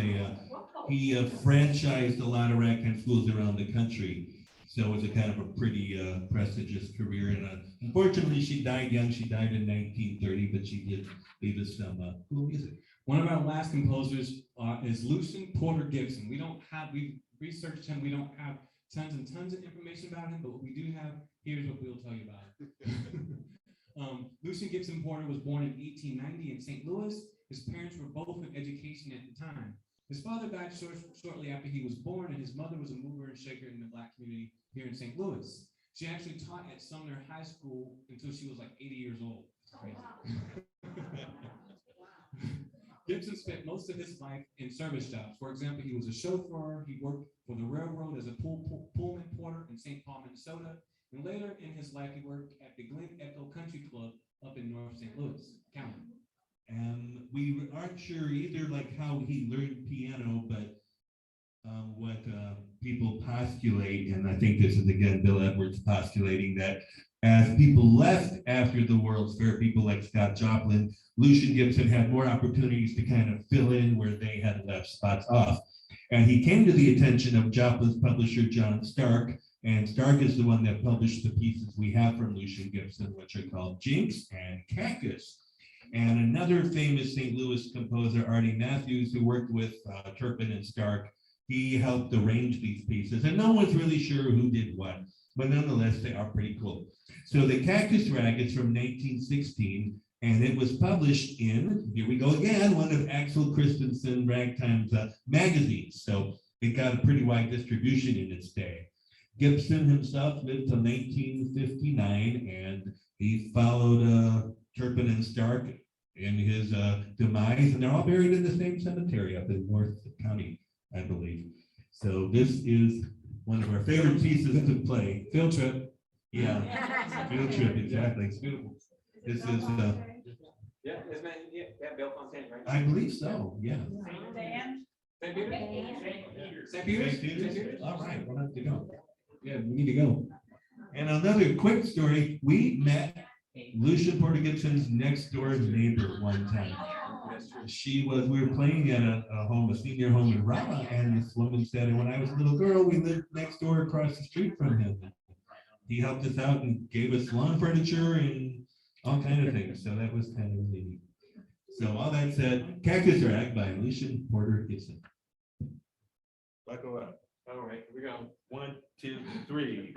he franchised a lot of ragtime schools around the country. So it was a kind of a pretty prestigious career. And unfortunately, she died young. She died in 1930, but she did leave us some cool music. One of our last composers is Lucien Porter Gibson. We researched him. We don't have tons and tons of information about him, but what we do have, here's what we'll tell you about him. Lucian Gibson Porter was born in 1890 in St. Louis. His parents were both in education at the time. His father died shortly after he was born, and his mother was a mover and shaker in the Black community here in St. Louis. She actually taught at Sumner High School until she was like 80 years old. Gibson spent most of his life in service jobs. For example, he was a chauffeur. He worked for the railroad as a Pullman porter in St. Paul, Minnesota. And later in his life, he worked at the Glen Echo Country Club up in North St. Louis County. And we aren't sure either like how he learned piano, but what people postulate, and I think this is again Bill Edwards postulating that as people left after the World's Fair, people like Scott Joplin, Lucian Gibson had more opportunities to kind of fill in where they had left spots off. And he came to the attention of Joplin's publisher, John Stark, and Stark is the one that published the pieces we have from Lucian Gibson, which are called Jinx and Cactus. And another famous St. Louis composer, Artie Matthews, who worked with Turpin and Stark, he helped arrange these pieces, and no one's really sure who did what, but nonetheless, they are pretty cool. So the Cactus Rag is from 1916, and it was published in, here we go again, one of Axel Christensen Ragtime's magazines. So it got a pretty wide distribution in its day. Gibson himself lived till 1959, and he followed Turpin and Stark in his demise, and they're all buried in the same cemetery up in North County, I believe. So this is one of our favorite pieces to play. Field trip. Yeah, field trip, exactly. It's beautiful. This is, Yeah, isn't that, yeah, Bill Fontaine, right? I believe so, yeah. St. Peter? St. Peter's? St. Peter's? All right, we'll have to go. Yeah, we need to go. And another quick story, we met Lucian Porter Gibson's next door neighbor one time. We were playing at a senior home in Rama, and this woman said, when I was a little girl, we lived next door across the street from him. He helped us out and gave us lawn furniture and all kinds of things. So that was kind of neat. So all that said, Cactus Rag by Lucian Porter Gibson. Buckle up. All right, here we go. 1, 2, 3.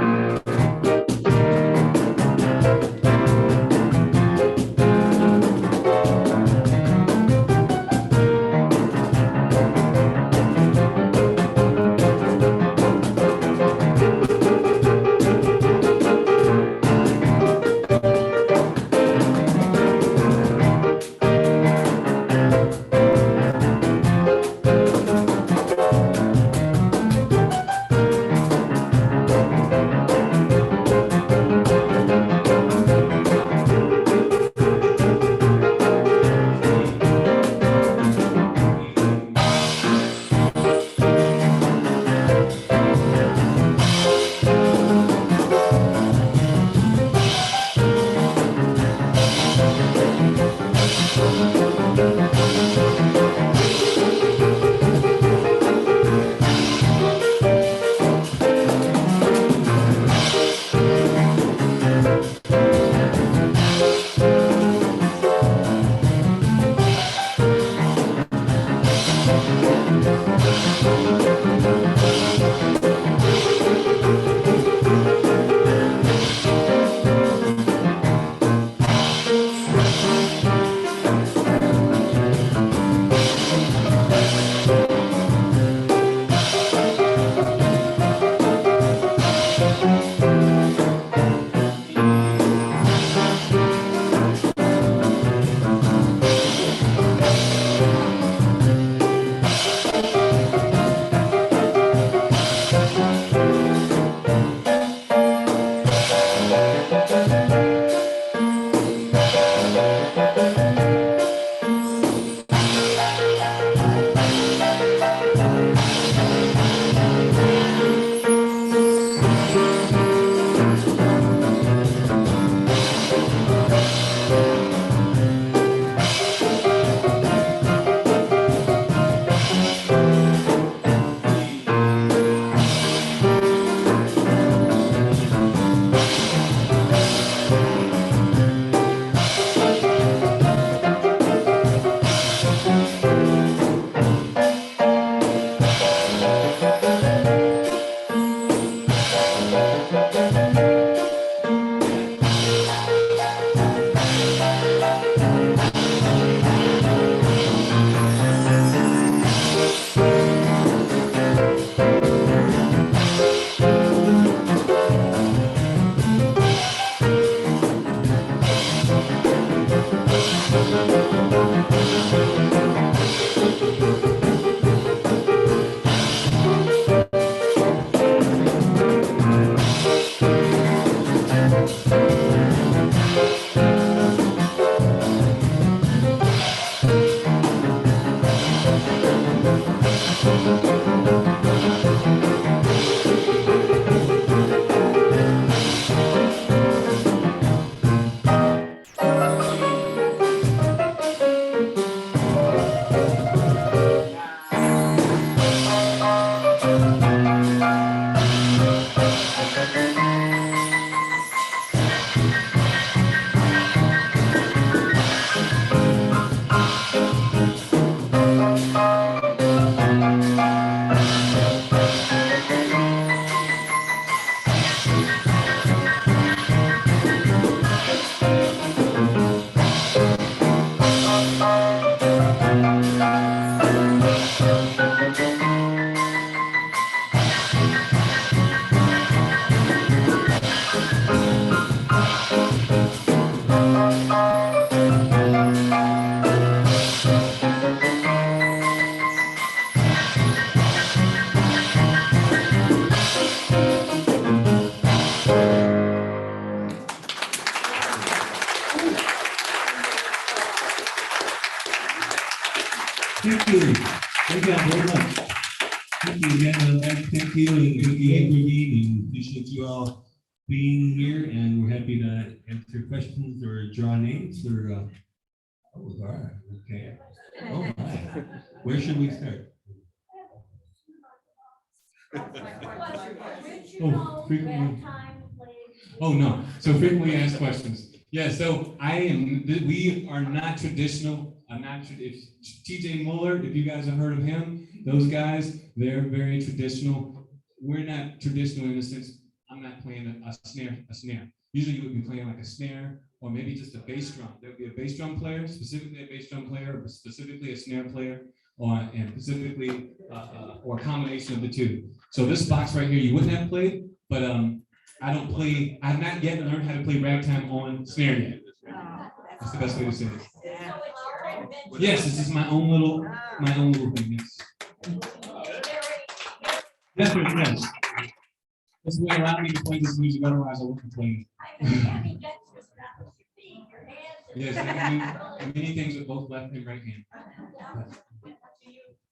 Thank you. Thank you all very much. Thank you again. Thank you and Vicky and Irene, and appreciate you all being here, and we're happy to answer questions or draw names or, oh, all right, okay. Oh, my. Where should we start? Oh, frequently. Oh, no. So frequently asked questions. Yeah, so we are not traditional. If TJ Muller, if you guys have heard of him, those guys, they're very traditional. We're not traditional in the sense, I'm not playing a snare. Usually you would be playing like a snare or maybe just a bass drum. There would be a bass drum player, specifically a bass drum player, or specifically a snare player, or a combination of the two. So this box right here, you wouldn't have played, but I've not yet learned how to play ragtime on snare yet. That's the best way to say it. Yes, this is my own little thing, yes. Yes, yes. This will allow me to play this music, otherwise I wouldn't play it. Yes, I can do many things with both left and right hand. Do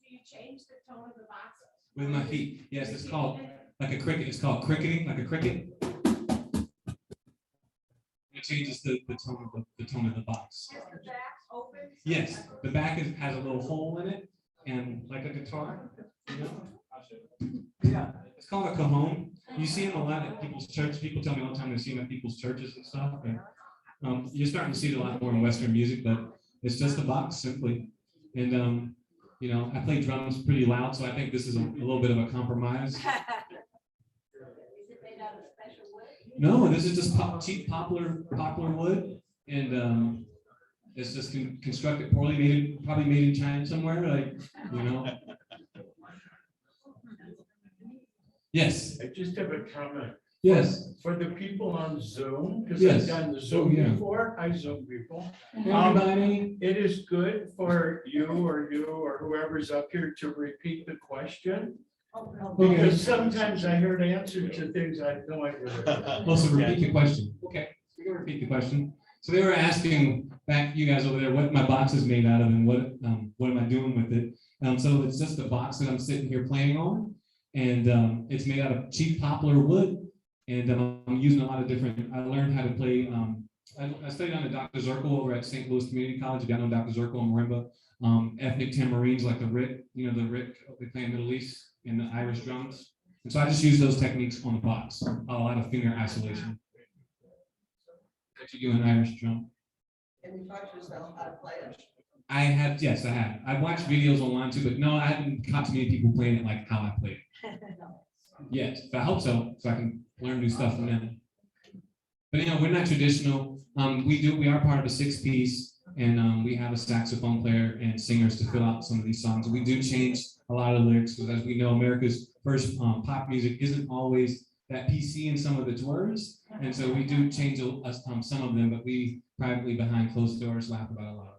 you change the tone of the box? With my feet, yes, it's called, like a cricket, it's called cricketing, like a cricket. It changes the tone of the box. Is the back open? Yes, the back has a little hole in it, and like a guitar, you know? Yeah, it's called a cajon. You see them a lot at people's church. People tell me all the time they see them at people's churches and stuff. And, you're starting to see it a lot more in Western music, but it's just a box simply. And you know, I play drums pretty loud, so I think this is a little bit of a compromise. Is it made out of special wood? No, this is just cheap poplar wood, and it's just constructed poorly, probably made in China somewhere, like, you know. Yes. I just have a comment. Yes. For the people on Zoom, because Yes. I've done the Zoom yeah. before, I Zoom people. Everybody. It is good for you or whoever's up here to repeat the question. Okay. Because sometimes I heard answers to things I had no idea. Also repeat the question. Okay, we can repeat the question. So they were asking back, you guys over there, what my box is made out of and what am I doing with it? So it's just a box that I'm sitting here playing on, and it's made out of cheap poplar wood. And I'm using a lot of different. I learned how to play. I studied under Dr. Zirkle over at St. Louis Community College. If y'all know Dr. Zirkle and marimba, ethnic tamarines like the rick, you know, the rick they play in the Middle East and the Irish drums. And so I just use those techniques on the box. A lot of finger isolation. What you do an Irish drum? Have you taught yourself how to play it? I have, yes, I have. I've watched videos online too, but no, I haven't caught too many people playing it like how I play it. Yes, but I hope so I can learn new stuff from them. But you know, we're not traditional. We are part of a 6-piece, and we have a saxophone player and singers to fill out some of these songs. We do change a lot of lyrics because, as we know, America's first pop music isn't always that PC in some of its words, and so we do change some of them, but we privately behind closed doors laugh about a lot of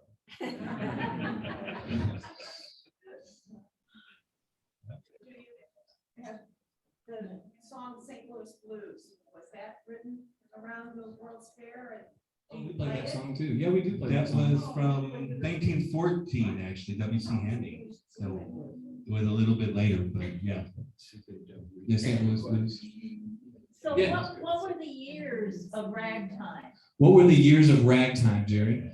of the World's Fair? Oh, we play that song too. Yeah, we do play that That song. was from 1914, actually, W.C. Handy. So it was a little bit later, but yeah. Yeah, St. Louis Blues. So Yeah. what were the years of ragtime? What were the years of ragtime, Jerry?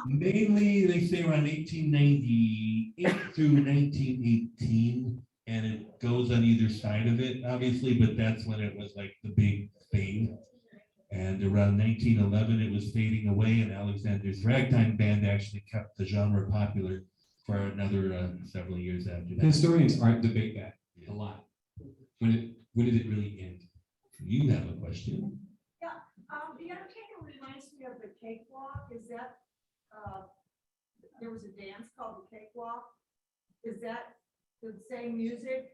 Mainly, they say around 1898 through 1918, and it goes on either side of it, obviously, but that's when it was like the big thing. And around 1911, it was fading away, and Alexander's Ragtime Band actually kept the genre popular for another several years after that. Historians debate that a lot. When did it really end? You have a question? The entertainer reminds me of the cakewalk. Is that, there was a dance called the cakewalk? Is that the same music?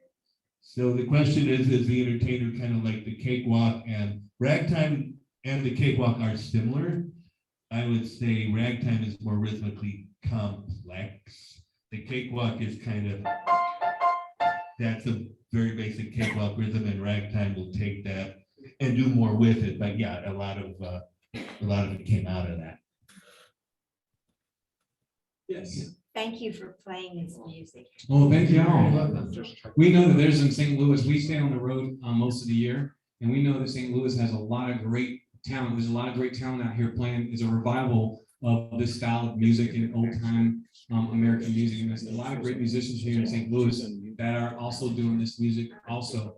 So the question is the entertainer kind of like the cakewalk, and ragtime and the cakewalk are similar? I would say ragtime is more rhythmically complex. The cakewalk is kind of, that's a very basic cakewalk rhythm, and ragtime will take that and do more with it. But yeah, a lot of it came out of that. Yes. Thank you for playing this music. Well, thank you all. Just check. We know that there's in St. Louis, we stay on the road most of the year, and we know that St. Louis has a lot of great talent. There's a lot of great talent out here playing. It's a revival of this style of music and old time American music. And there's a lot of great musicians here in St. Louis that are also doing this music also.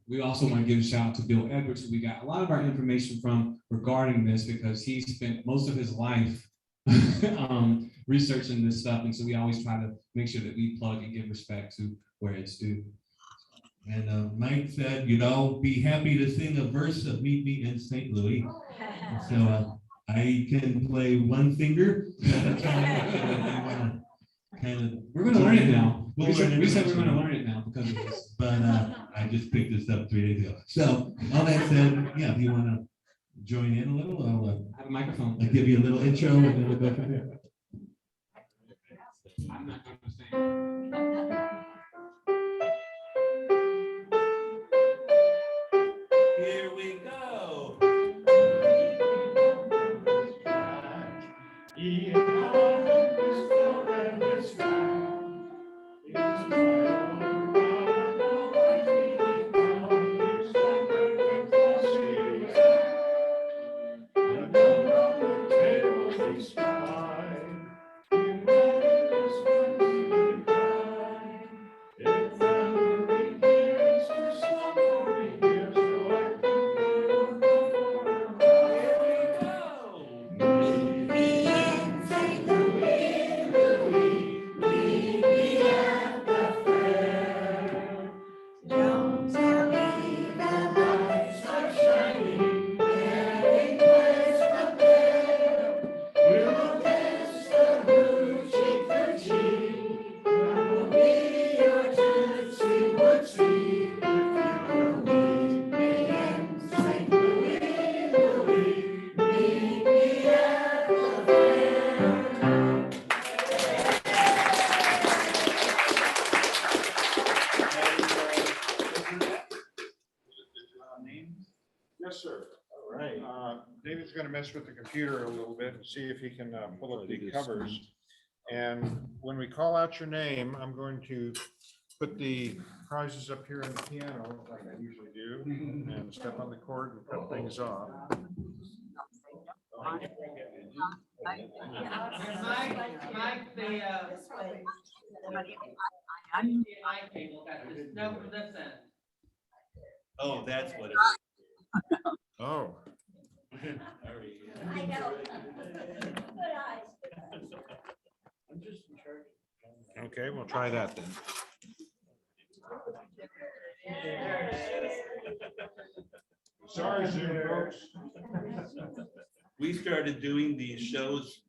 We also want to give a shout out to Bill Edwards, who we got a lot of our information from regarding this, because he spent most of his life researching this stuff. And so we always try to make sure that we plug and give respect to where it's due. And Mike said, be happy to sing a verse of Meet Me in St. Louis. So I can play one finger. We're going to learn it now. We'll We said learn it we're going to eventually. learn it now because of this. But I just picked this up 3 days ago. So all that said, yeah, if you want to join in a little, I have a microphone. I'll give you a little intro and then we'll go from there. I'm not going to sing. Here we go. Yes, sir. All right. David's going to mess with the computer a little bit and see if he can pull up the covers. And when we call out your name, I'm going to put the prizes up here on the piano like I usually do, and step on the cord and cut things off. Mike, This way. Oh, that's what it is. Oh, I know. Good eyes. okay, we'll try that then. Sorry, Zoom folks. We started doing these shows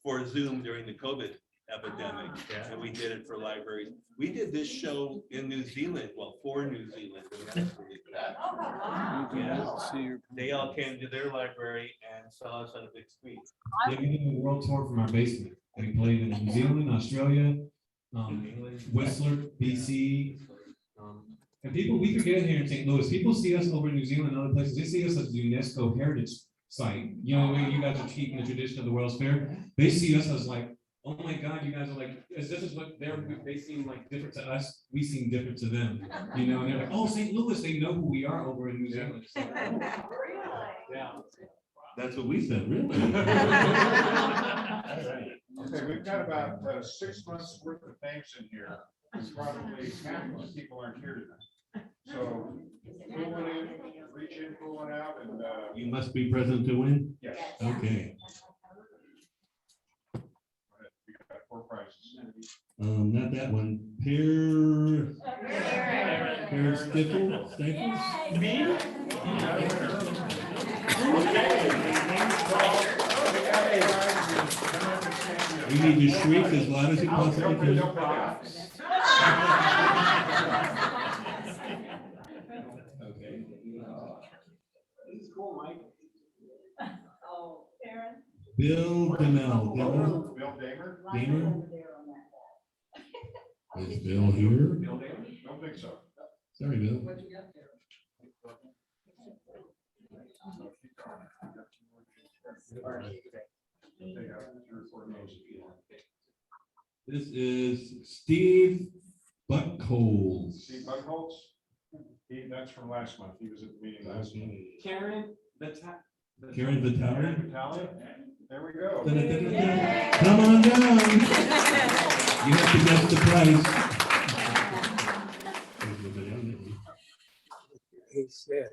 for Zoom during the COVID epidemic, and we did it for libraries. We did this show in New Zealand, well, for New Zealand. Yeah. They all came to their library and saw us on a big screen. Yeah, we did a world tour from our basement. We played in New Zealand, Australia, Whistler, BC, And people, we forget here in St. Louis, people see us over in New Zealand and other places, they see us as a UNESCO heritage site. You know, the way you guys are keeping the tradition of the World's Fair. They see us as like, oh my God, you guys are like, this is what they seem like different to us, we seem different to them. You know, and they're like, oh, St. Louis, they know who we are over in New Zealand. So, yeah. That's what we said, really? Okay, we've got about 6 months worth of names in here. And probably half of the people aren't here tonight. So pull one in, reach in, pull one out, and You must be present to win? yes, Okay. we got 4 prizes. Not that one. Pear Stifle? You need to shriek as loud as you possibly can. Okay. Oh, Aaron. Bill Demel. Bill Damer? Damer? Is Bill here? Don't think so. Sorry, Bill. What you got there? This is Steve Buckholz. Steve Buckholz? That's from last month. He was at the meeting last month. Karen Karen Vitale. Vitale? There we go. Da-da-da-da-da. Come on down. You have to guess the price. He said.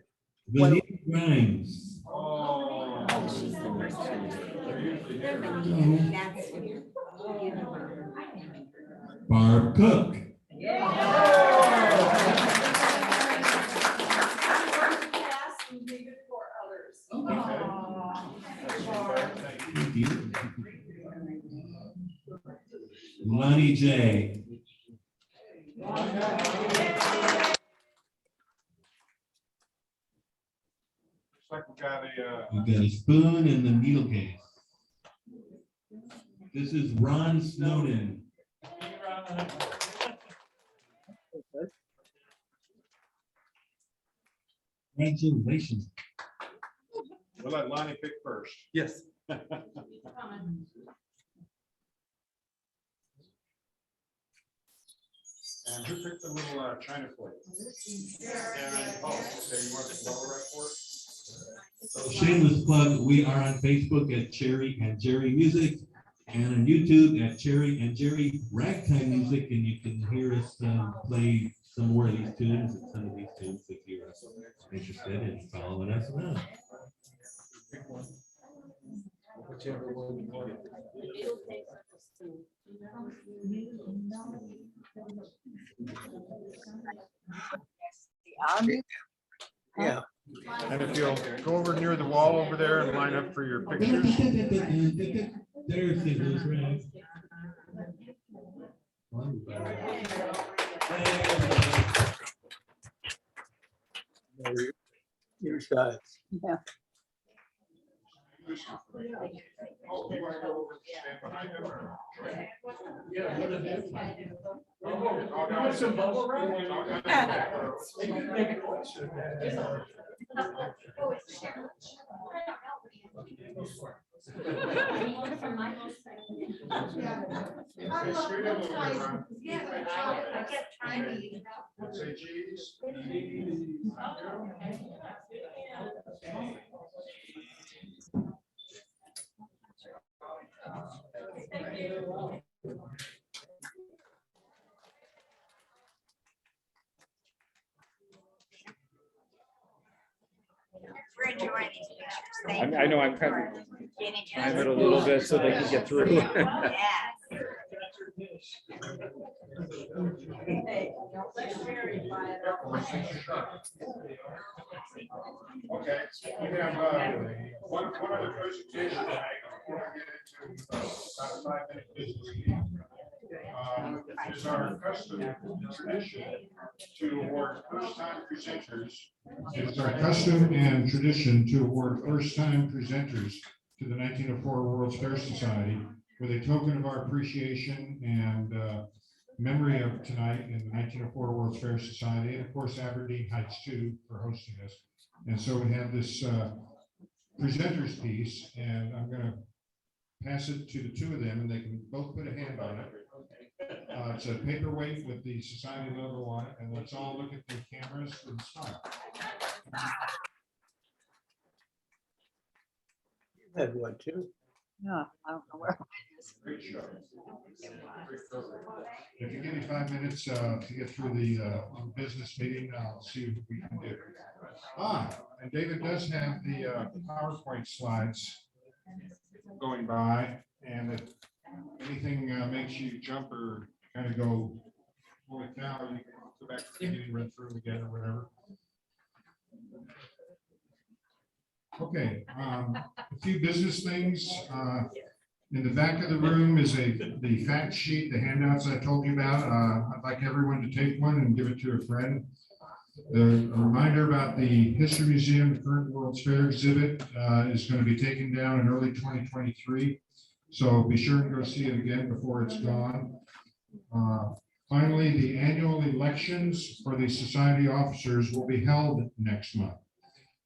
Vanilla Grimes. Oh. She's the first one. That's weird. Barb Cook. Pass and leave it for others. Thank you. Lonnie J. Looks like we got a, We've got a spoon and the needle case. This is Ron Snowden. Congratulations. we'll let Lonnie pick first. Yes. And who picked the little China plate? Oh, okay, you want the dollar right for it? Shameless plug, we are on Facebook at Cherry and Jerry Music and on YouTube at Cherry and Jerry Ragtime Music, and you can hear us play some more of these tunes and some of these tunes if you're interested in following us around. Whichever one you want. Yeah. And if you'll go over near the wall over there and line up for your pictures. There's those right. Your side. Oh, you want to go over and stand behind them or? You want some bubble wrap? Say cheese. We're enjoying these pictures. Thank I know I'm kind of you. time it a little bit so they can get through. Yes. Hey, don't let Sherry buy it. Okay, we have one other presentation to make before I get into about a 5-minute business meeting. It is our custom and tradition to award first-time presenters. It's our custom and tradition to award first-time presenters to the 1904 World's Fair Society with a token of our appreciation and memory of tonight in the 1904 World's Fair Society, and of course Aberdeen Heights too for hosting us. And so we have this presenters piece, and I'm going to pass it to the two of them, and they can both put a hand on it. It's a paperweight with the society logo on it, and let's all look at the cameras and smile. You had one too. Yeah, I don't know where mine is. Great show. Great program. If you give me 5 minutes to get through the business meeting, I'll see what we can do. And David does have the PowerPoint slides going by, and if anything makes you jump or kind of go, holy cow, you can go back to the beginning and run through them again or whatever. Okay, a few business things. In the back of the room is the fact sheet, the handouts I told you about. I'd like everyone to take one and give it to a friend. A reminder about the History Museum, the current World's Fair exhibit is going to be taken down in early 2023. So be sure and go see it again before it's gone. Finally, the annual elections for the society officers will be held next month,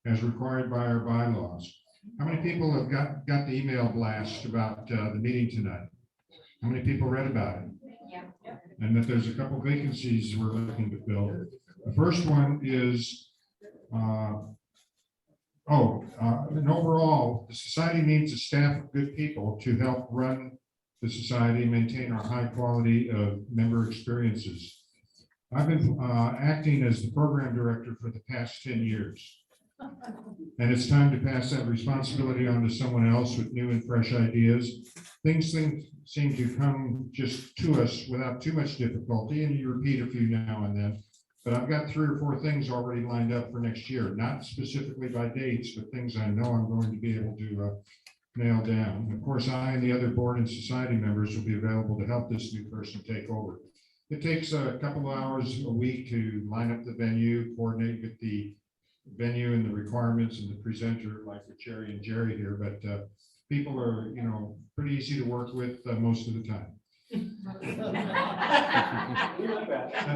as required by our bylaws. How many people have got the email blast about the meeting tonight? How many people read about it? Yeah. And that there's a couple vacancies we're looking to fill. The first one is, and overall, the society needs a staff of good people to help run the society, maintain our high quality of member experiences. I've been acting as the program director for the past 10 years. And it's time to pass that responsibility on to someone else with new and fresh ideas. Things seem to come just to us without too much difficulty, and you repeat a few now and then. But I've got 3 or 4 things already lined up for next year, not specifically by dates, but things I know I'm going to be able to nail down. And of course, I and the other board and society members will be available to help this new person take over. It takes a couple of hours a week to line up the venue, coordinate with the venue and the requirements and the presenter, like with Cherry and Jerry here, but people are, pretty easy to work with most of the time. And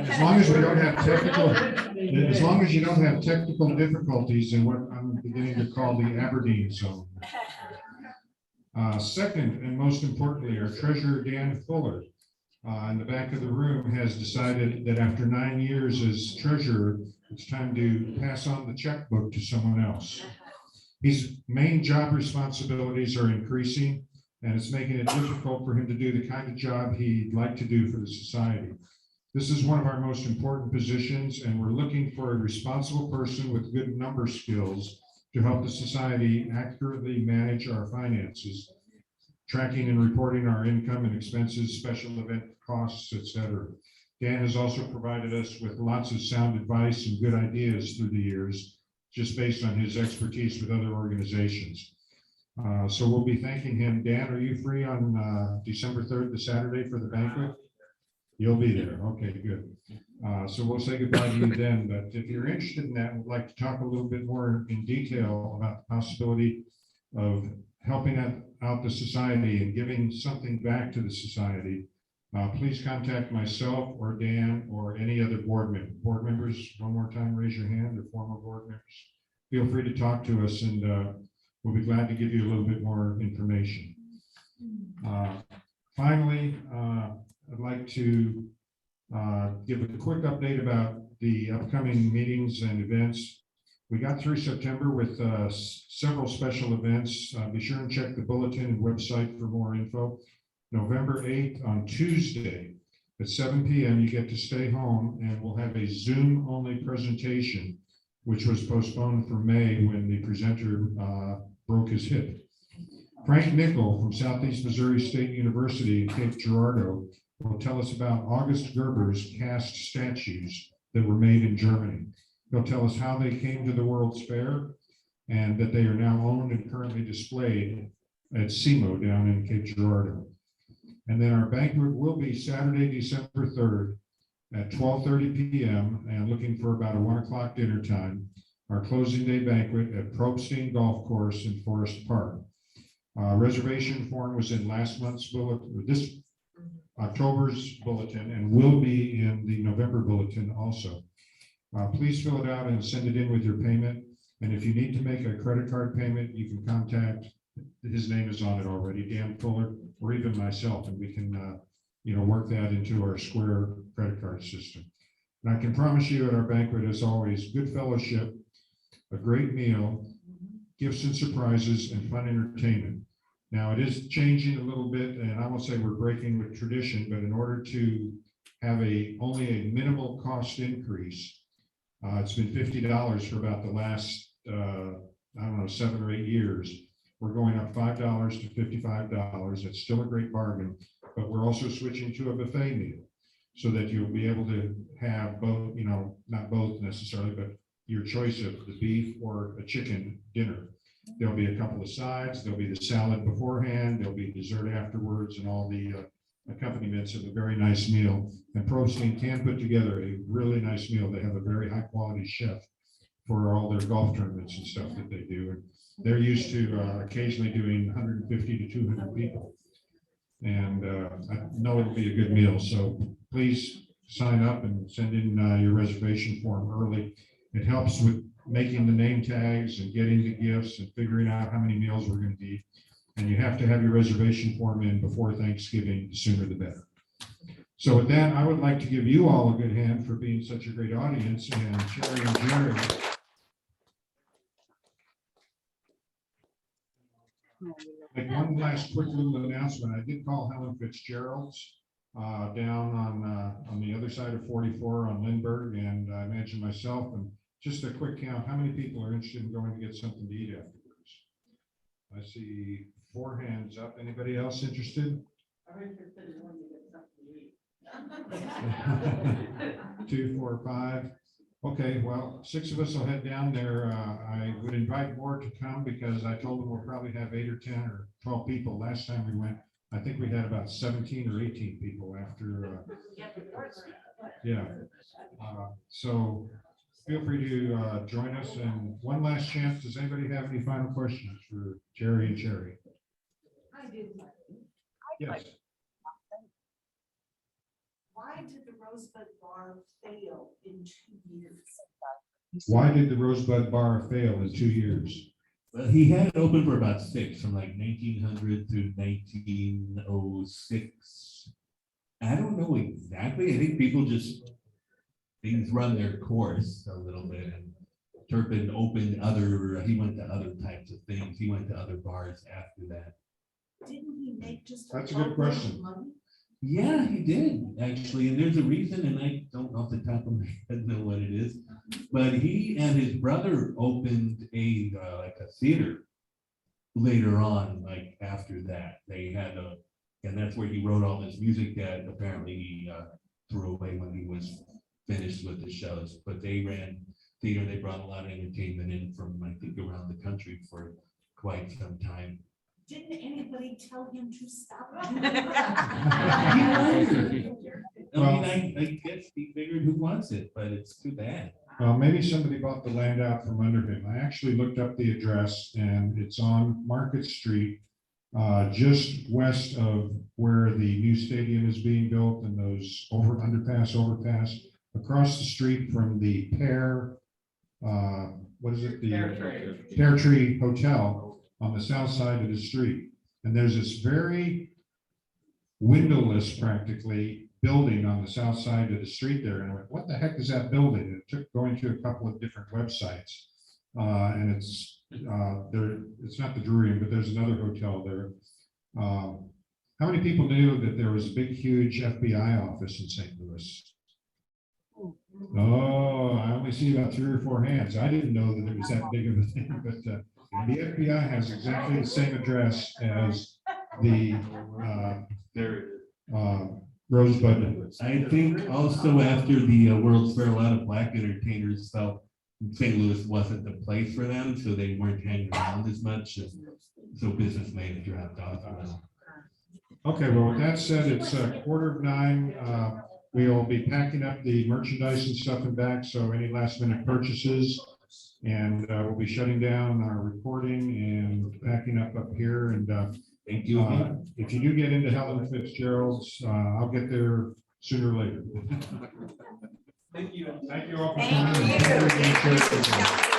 as long as we don't have as long as you don't have technical difficulties in what I'm beginning to call the Aberdeen zone. Second, and most importantly, our treasurer, Dan Fuller, in the back of the room, has decided that after 9 years as treasurer, it's time to pass on the checkbook to someone else. His main job responsibilities are increasing, and it's making it difficult for him to do the kind of job he'd like to do for the society. This is one of our most important positions, and we're looking for a responsible person with good number skills to help the society accurately manage our finances, tracking and reporting our income and expenses, special event costs, etc. Dan has also provided us with lots of sound advice and good ideas through the years, just based on his expertise with other organizations. So we'll be thanking him. Dan, are you free on December 3rd, the Saturday, for the banquet? You'll be there. Okay, good. So we'll say goodbye to you then. But if you're interested in that, we'd like to talk a little bit more in detail about the possibility of helping out the society and giving something back to the society. Please contact myself or Dan or any other board member. Board members, one more time, raise your hand, or former board members. Feel free to talk to us, and we'll be glad to give you a little bit more information. Finally, I'd like to give a quick update about the upcoming meetings and events. We got through September with several special events. Be sure and check the bulletin and website for more info. November 8th on Tuesday at 7 p.m. you get to stay home, and we'll have a Zoom only presentation, which was postponed for May when the presenter broke his hip. Frank Nickel from Southeast Missouri State University in Cape Girardeau will tell us about August Gerber's cast statues that were made in Germany. He'll tell us how they came to the World's Fair and that they are now owned and currently displayed at SEMO down in Cape Girardeau. And then our banquet will be Saturday, December 3rd at 12:30 p.m. and looking for about a 1 o'clock dinner time. Our closing day banquet at Probstein Golf Course in Forest Park. Reservation form was in last month's bulletin, or this October's bulletin and will be in the November bulletin also. Please fill it out and send it in with your payment. And if you need to make a credit card payment, you can contact, his name is on it already, Dan Fuller, or even myself, and we can, work that into our Square credit card system. And I can promise you at our banquet, as always, good fellowship, a great meal, gifts and surprises, and fun entertainment. Now, it is changing a little bit, and I won't say we're breaking with tradition, but in order to have only a minimal cost increase, it's been $50 for about the last, 7 or 8 years. We're going up $5 to $55. It's still a great bargain, but we're also switching to a buffet meal so that you'll be able to have both, not both necessarily, but your choice of the beef or a chicken dinner. There'll be a couple of sides, there'll be the salad beforehand, there'll be dessert afterwards, and all the accompaniments of a very nice meal. And Prostein can put together a really nice meal. They have a very high quality chef for all their golf tournaments and stuff that they do. And they're used to occasionally doing 150 to 200 people. And I know it'll be a good meal. So please sign up and send in your reservation form early. It helps with making the name tags and getting the gifts and figuring out how many meals we're going to eat. And you have to have your reservation form in before Thanksgiving, the sooner the better. So with that, I would like to give you all a good hand for being such a great audience, and Sherry and Jerry. Like one last quick little announcement. I did call Helen Fitzgerald's down on the other side of 44 on Lindbergh, and I imagine myself, and just a quick count, how many people are interested in going to get something to eat afterwards? I see 4 hands up. Anybody else interested? 2, 4, 5. Okay, well, 6 of us will head down there. I would invite more to come because I told them we'll probably have 8 or 10 or 12 people. Last time we went, I think we had about 17 or 18 people after. So feel free to join us. And one last chance. Does anybody have any final questions for Jerry and Sherry? I did. Yes. Why did the Rosebud Bar fail in 2 years? Why did the Rosebud Bar fail in 2 years? Well, he had it open for about 6, from like 1900 to 1906. I don't know exactly. I think things run their course a little bit. And Turpin opened he went to other types of things. He went to other bars after that. Didn't he make just? That's a good question. Money? Yeah, he did actually, and there's a reason, and I don't off the top of my head know what it is, but he and his brother opened a theater later on, like after that. They had and that's where he wrote all this music that apparently he threw away when he was finished with the shows. But they ran theater. They brought a lot of entertainment in from, I think, around the country for quite some time. Didn't anybody tell him to stop? I guess he figured who wants it, but it's too bad. Well, maybe somebody bought the land out from under him. I actually looked up the address, and it's on Market Street, just west of where the new stadium is being built and those overpass, across the street from the Pear Tree Hotel on the south side of the street. And there's this very windowless, practically, building on the south side of the street there. And I went, what the heck is that building? And it took going to a couple of different websites. And it's not the Drury, but there's another hotel there. How many people knew that there was a big, huge FBI office in St. Louis? Oh, I only see about 3 or 4 hands. I didn't know that it was that big of a thing, but the FBI has exactly the same address as the Rosebud. I think also after the World's Fair, a lot of black entertainers felt St. Louis wasn't the place for them, so they weren't hanging around as much. So business may have dropped off. Okay, well, with that said, it's 8:45. We'll be packing up the merchandise and stuff and back, so any last minute purchases. And we'll be shutting down our recording and packing up here. And Thank you. If you do get into Helen Fitzgerald's, I'll get there sooner or later. Thank you. Thank you all for Thank coming. you. Thank you.